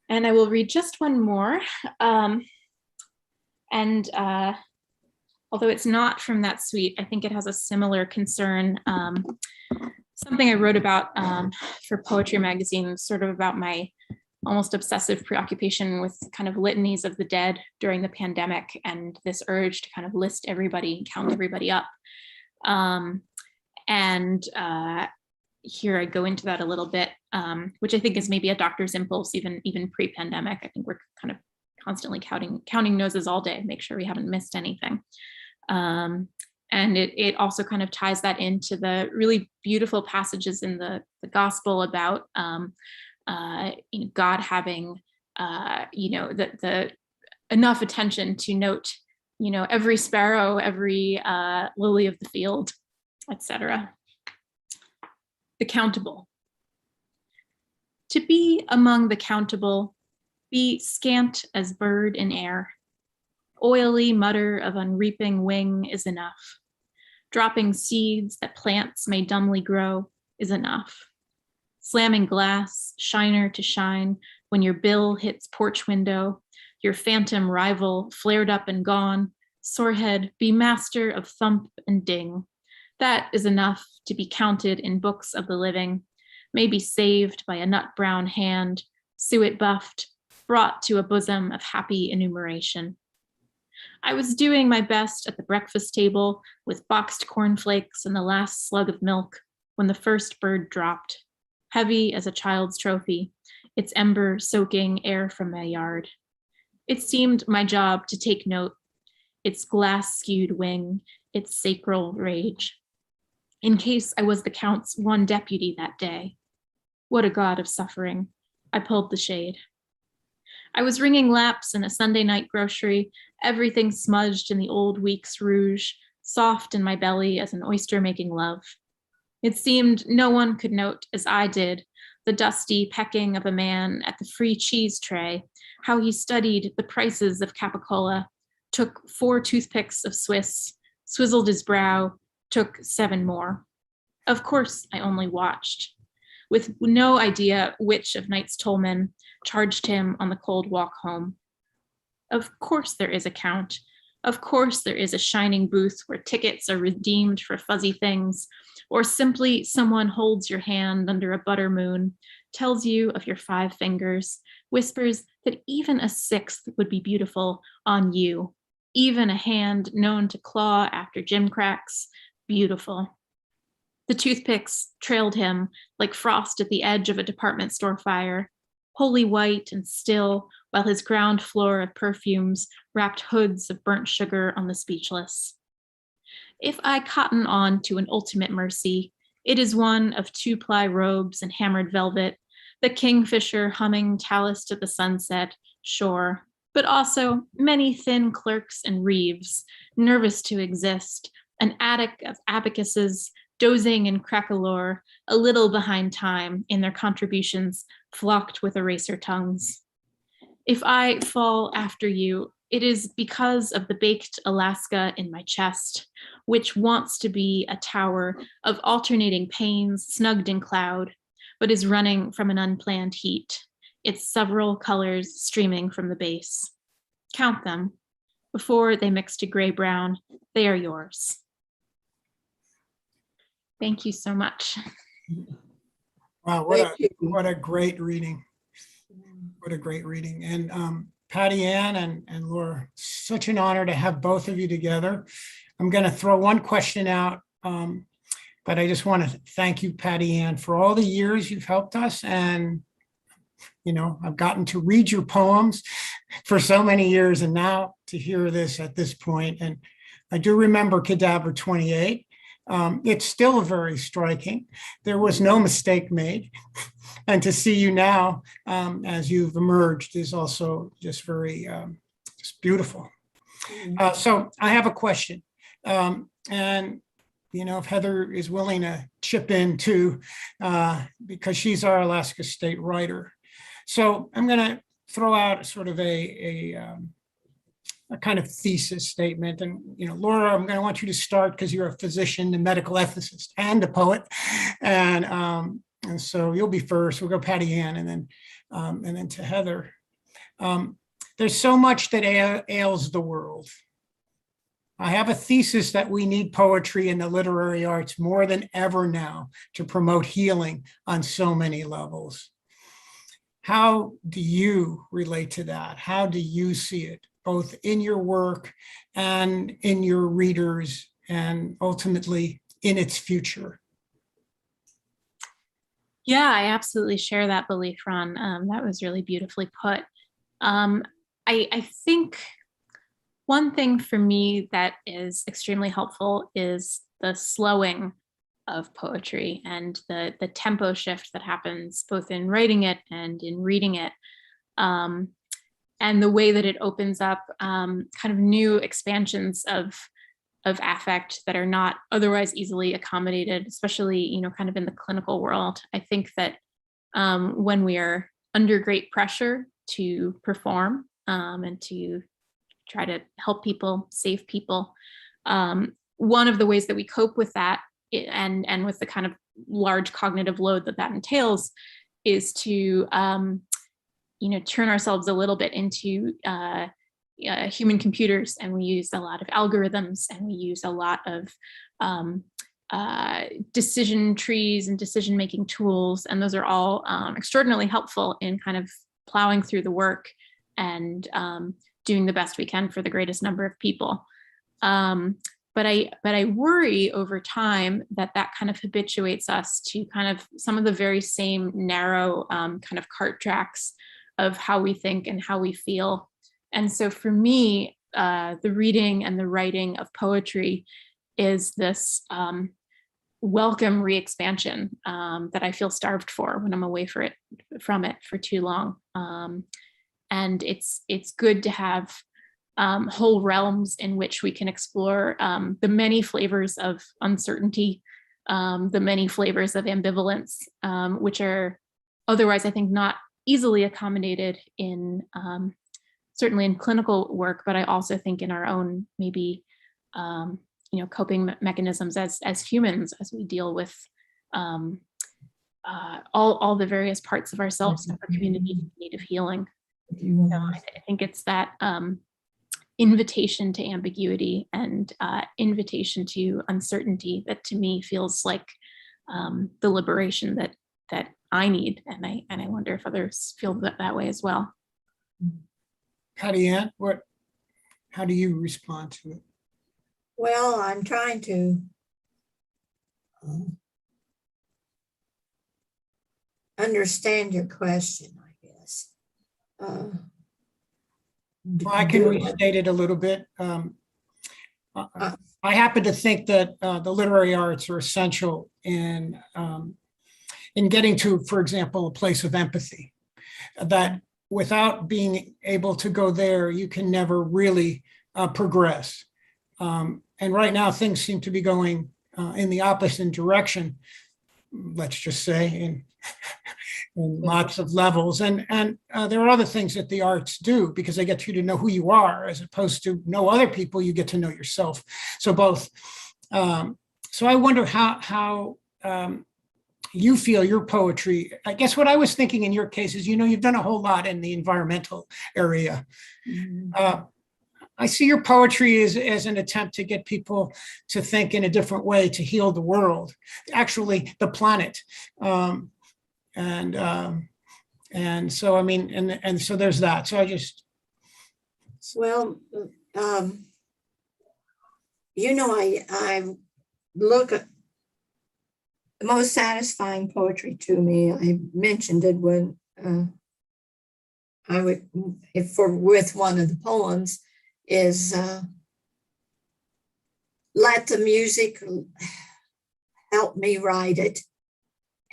And I will read just one more. Although it's not from that suite, I think it has a similar concern. Something I wrote about for Poetry Magazine, sort of about my almost obsessive preoccupation with kind of litanies of the dead during the pandemic, and this urge to kind of list everybody, count everybody up. Here I go into that a little bit, which I think is maybe a doctor's impulse, even pre-pandemic. I think we're kind of constantly counting noses all day, make sure we haven't missed anything. And it also kind of ties that into the really beautiful passages in the gospel about God having the enough attention to note every sparrow, every lily of the field, etc. The countable. To be among the countable, be scant as bird in air. Oily mutter of unreaping wing is enough. Dropping seeds that plants may dumbly grow is enough. Slamming glass, shiner to shine, when your bill hits porch window, your phantom rival flared up and gone, sorehead, be master of thump and ding. That is enough to be counted in books of the living, may be saved by a nut brown hand, suet buffed, brought to a bosom of happy enumeration. I was doing my best at the breakfast table with boxed cornflakes and the last slug of milk when the first bird dropped, heavy as a child's trophy, its ember soaking air from my yard. It seemed my job to take note, its glass-skewed wing, its sacral rage. In case I was the Count's one deputy that day. What a god of suffering. I pulled the shade. I was ringing laps in a Sunday night grocery, everything smudged in the old week's rouge, soft in my belly as an oyster making love. It seemed no one could note, as I did, the dusty pecking of a man at the free cheese tray, how he studied the prices of capicola, took 4 toothpicks of Swiss, swizzled his brow, took 7 more. Of course, I only watched, with no idea which of Knight's tollmen charged him on the cold walk home. Of course there is a count. Of course there is a shining booth where tickets are redeemed for fuzzy things, or simply someone holds your hand under a butter moon, tells you of your 5 fingers, whispers that even a 6th would be beautiful on you, even a hand known to claw after gimcracks, beautiful. The toothpicks trailed him like frost at the edge of a department store fire, wholly white and still, while his ground floor of perfumes wrapped hoods of burnt sugar on the speechless. If I cotton on to an ultimate mercy, it is one of 2-ply robes and hammered velvet, the kingfisher humming talus to the sunset, sure, but also many thin clerks and reeves, nervous to exist, an attic of abacuses, dozing in crackalore, a little behind time in their contributions, flocked with eraser tongues. If I fall after you, it is because of the baked Alaska in my chest, which wants to be a tower of alternating pains snugged in cloud, but is running from an unplanned heat, its several colors streaming from the base. Count them. Before they mix to gray-brown, they are yours. Thank you so much. Wow, what a great reading. What a great reading. And Pattiann and Laura, such an honor to have both of you together. I'm going to throw one question out, but I just want to thank you, Pattiann, for all the years you've helped us. And, I've gotten to read your poems for so many years, and now to hear this at this point. And I do remember Cadaver 28. It's still very striking. There was no mistake made. And to see you now as you've emerged is also just very just beautiful. So I have a question. And, if Heather is willing to chip in too, because she's our Alaska State writer. So I'm going to throw out sort of a kind of thesis statement. And, Laura, I'm going to want you to start because you're a physician, a medical ethicist, and a poet. And so you'll be first. We'll go Pattiann and then to Heather. There's so much that ails the world. I have a thesis that we need poetry and the literary arts more than ever now to promote healing on so many levels. how do you relate to that? How do you see it, both in your work and in your readers, and ultimately in its future? Yeah, I absolutely share that belief, Ron. That was really beautifully put. I think one thing for me that is extremely helpful is the slowing of poetry and the tempo shift that happens both in writing it and in reading it. And the way that it opens up kind of new expansions of affect that are not otherwise easily accommodated, especially, you know, kind of in the clinical world. I think that when we are under great pressure to perform and to try to help people, save people, one of the ways that we cope with that and with the kind of large cognitive load that entails is to, you know, turn ourselves a little bit into human computers, and we use a lot of algorithms, and we use a lot of decision trees and decision-making tools, and those are all extraordinarily helpful in kind of plowing through the work and doing the best we can for the greatest number of people. But I worry over time that kind of habituates us to kind of some of the very same narrow kind of cart tracks of how we think and how we feel. And so for me, the reading and the writing of poetry is this welcome re-expansion that I feel starved for when I'm away from it for too long. And it's good to have whole realms in which we can explore the many flavors of uncertainty, the many flavors of ambivalence, which are otherwise, I think, not easily accommodated in certainly in clinical work, but I also think in our own maybe you know, coping mechanisms as humans, as we deal with all the various parts of ourselves and our community in need of healing. So I think it's that invitation to ambiguity and invitation to uncertainty that to me feels like the liberation that I need, and I wonder if others feel that way as well. Pattiann, how do you respond to it? Well, I'm trying to understand your question, I guess. Well, I can restate it a little bit. I happen to think that the literary arts are essential in getting to, for example, a place of empathy, that without being able to go there, you can never really progress. And right now, things seem to be going in the opposite direction, let's just say, in lots of levels. And there are other things that the arts do, because they get you to know who you are, as opposed to know other people, you get to know yourself. So both. So I wonder how you feel your poetry. I guess what I was thinking in your case is, you know, you've done a whole lot in the environmental area. Mm-hmm. I see your poetry as an attempt to get people to think in a different way, to heal the world, actually the planet. And so, I mean, and so there's that. So I just. Well, you know, I look at the most satisfying poetry to me. I mentioned it when I would, with one of the poems, is let the music help me write it.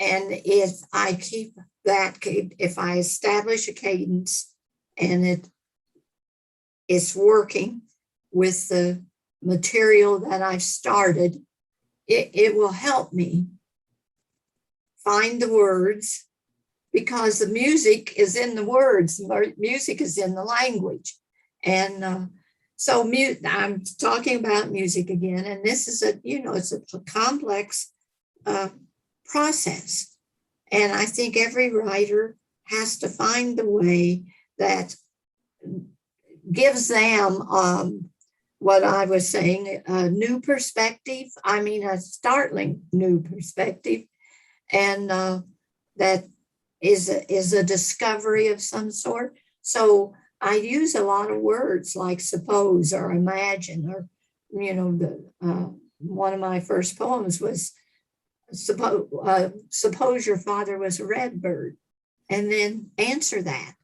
And if I keep that, if I establish a cadence and it is working with the material that I've started, it will help me find the words, because the music is in the words, music is in the language. And so I'm talking about music again, and this is it's a complex process. And I think every writer has to find the way that gives them what I was saying, a new perspective. I mean, a startling new perspective. And that is a discovery of some sort. So I use a lot of words like suppose or imagine, or, you know, one of my first poems was suppose your father was a red bird, and then answer that.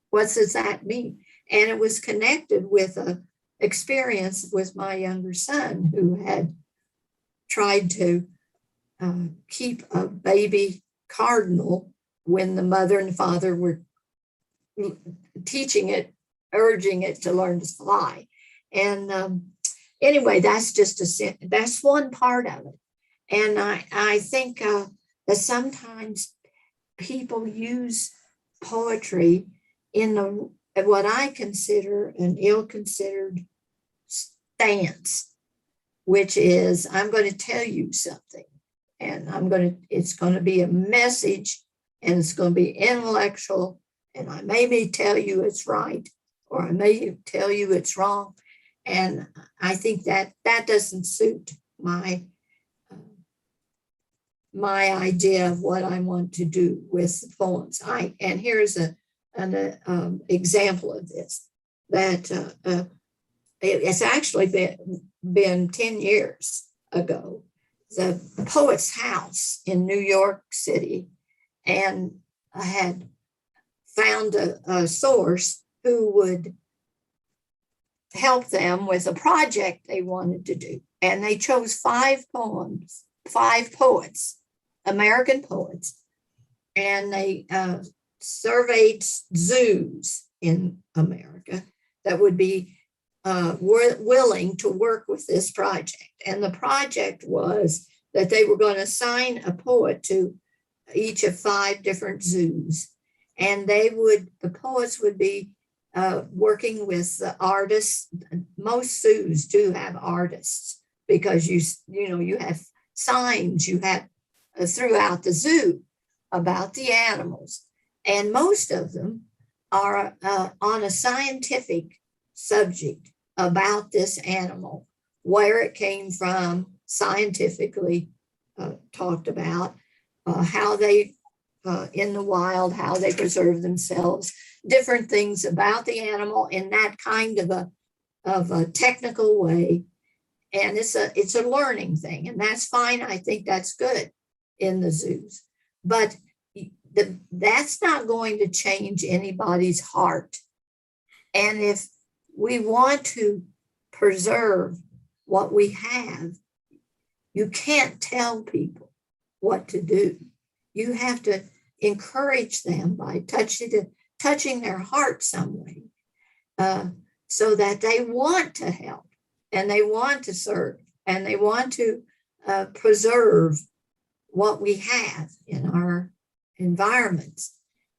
What does that mean? And it was connected with a experience with my younger son, who had tried to keep a baby cardinal when the mother and father were teaching it, urging it to learn to fly. And anyway, that's one part of it. And I think that sometimes people use poetry in what I consider an ill-considered stance, which is, I'm going to tell you something, and it's going to be a message, and it's going to be intellectual, and I may tell you it's right, or I may tell you it's wrong. And I think that doesn't suit my idea of what I want to do with the poems. And here's an example of this, that it's actually been 10 years ago. The Poet's House in New York City, and I had found a source who would help them with a project they wanted to do. And they chose 5 poets, American poets, and they surveyed zoos in America that would be willing to work with this project. And the project was that they were going to assign a poet to each of 5 different zoos. And the poets would be working with the artists. Most zoos do have artists, because you have signs you have throughout the zoo about the animals. And most of them are on a scientific subject about this animal, where it came from, scientifically talked about, how they, in the wild, how they preserve themselves, different things about the animal in that kind of a technical way. And it's a learning thing, and that's fine. I think that's good in the zoos, but that's not going to change anybody's heart. And if we want to preserve what we have, you can't tell people what to do. You have to encourage them by touching their heart some way, so that they want to help, and they want to serve, and they want to preserve what we have in our environments.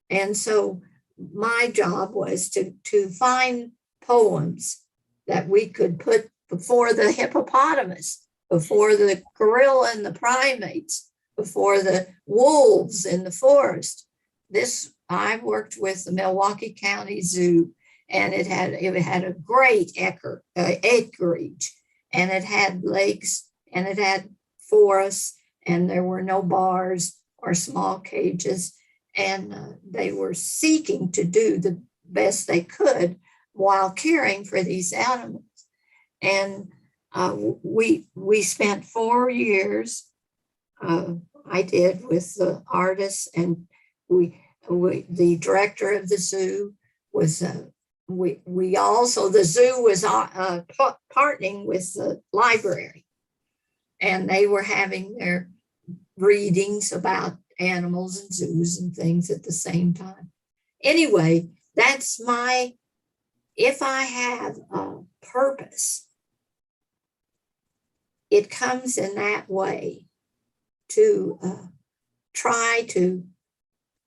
And so my job was to find poems that we could put before the hippopotamus, before the gorilla and the primates, before the wolves in the forest. I worked with the Milwaukee County Zoo, and it had a great acreage, and it had lakes, and it had forests, and there were no bars or small cages, and they were seeking to do the best they could while caring for these animals. And we spent 4 years, I did, with the artists, and the director of the zoo was, the zoo was partnering with the library, and they were having their readings about animals and zoos and things at the same time. Anyway, if I have a purpose, it comes in that way, to try to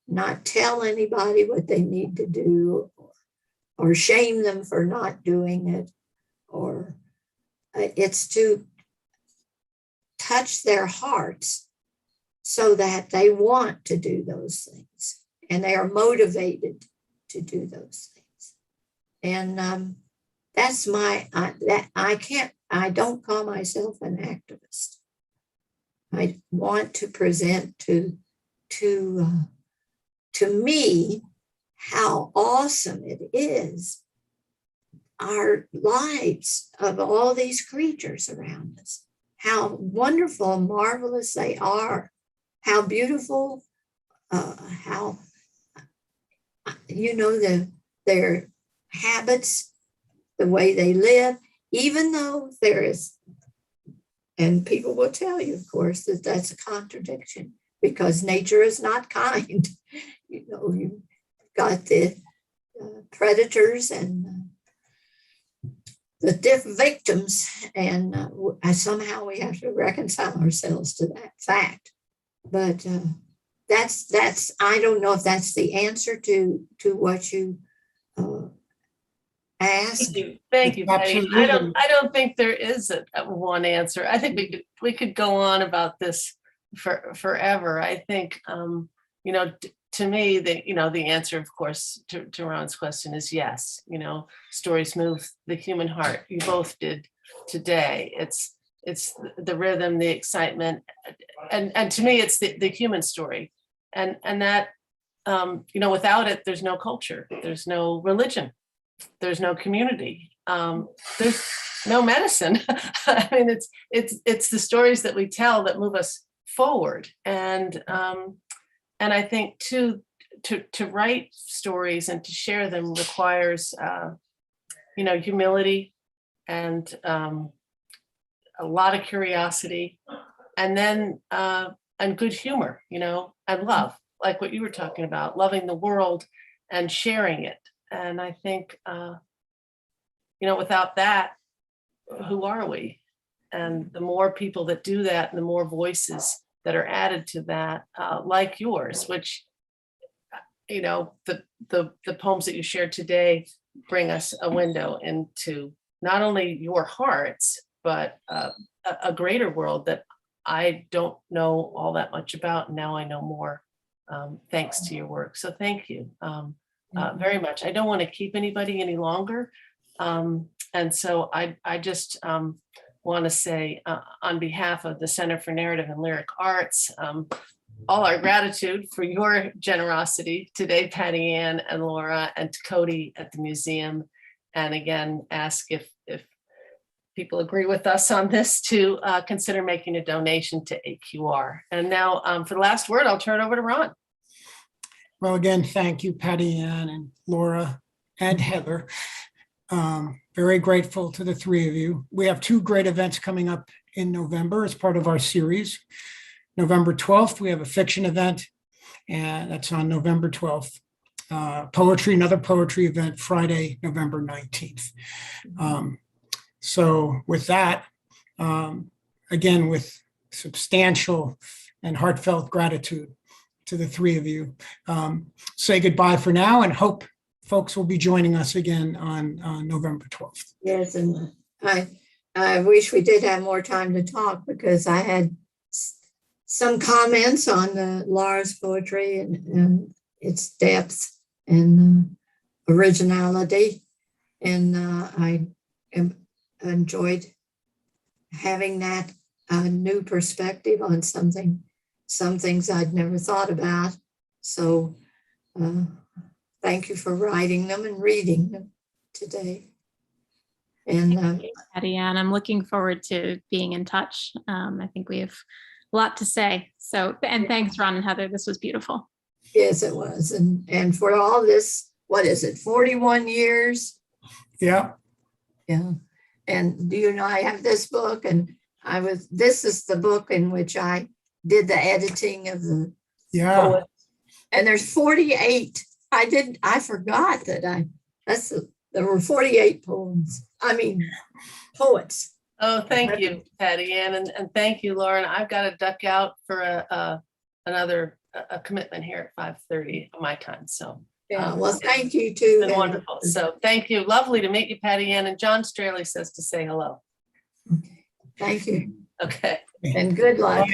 not tell anybody what they need to do, or shame them for not doing it, or it's to touch their hearts so that they want to do those things, and they are motivated to do those things. And that's I don't call myself an activist. I want to present to to me how awesome it is, our lives of all these creatures around us, how wonderful and marvelous they are, how beautiful, how, their habits, the way they live, even though there is, and people will tell you, of course, that that's a contradiction because nature is not kind. You've got the predators and the victims, and somehow we have to reconcile ourselves to that fact. But that's I don't know if that's the answer to what you asked. Thank you, Patty. Absolutely. I don't think there is a one answer. I think we could go on about this forever. I think to me, the answer, of course, to Ron's question is yes. Stories move the human heart. You both did today. It's the rhythm, the excitement, and to me, it's the human story, and that without it, there's no culture, there's no religion, there's no community, there's no medicine. I mean, it's the stories that we tell that move us forward, and I think too, to write stories and to share them requires, humility and a lot of curiosity, and then and good humor, and love, like what you were talking about, loving the world and sharing it. And I think, without that, who are we? And the more people that do that, and the more voices that are added to that, like yours, which, the poems that you shared today bring us a window into not only your hearts, but a greater world that I don't know all that much about. And now I know more, thanks to your work. So thank you very much. I don't want to keep anybody any longer. And so I just want to say on behalf of the Center for Narrative and Lyric Arts, all our gratitude for your generosity today, Pattiann and Laura, and to Cody at the museum. And again, ask if people agree with us on this to consider making a donation to AQR. And now for the last word, I'll turn it over to Ron. Well, again, thank you, Pattiann and Laura and Heather. Very grateful to the three of you. We have two great events coming up in November as part of our series. November 12th, we have a fiction event, and that's on November 12th. Another poetry event, Friday, November 19th. So with that, again, with substantial and heartfelt gratitude to the three of you, say goodbye for now and hope folks will be joining us again on November 12th. Yes, and I wish we did have more time to talk because I had some comments on Laura's poetry and its depth and originality, and I enjoyed having that new perspective on some things I'd never thought about. So thank you for writing them and reading them today. And Pattiann, I'm looking forward to being in touch. I think we have a lot to say. So, and thanks, Ron and Heather. This was beautiful. yes, it was. And for all this, what is it, 41 years? Yeah. Yeah. And I have this book, and this is the book in which I did the editing of the poet. And there's 48. I forgot that there were 48 poets. Oh, thank you, Pattiann, and thank you, Lauren. I've got to duck out for another commitment here at 5:30 my time. So yeah, well, thank you too. It's been wonderful. So thank you. Lovely to meet you, Pattiann. And John Straley says to say hello. Thank you. Okay. And good luck.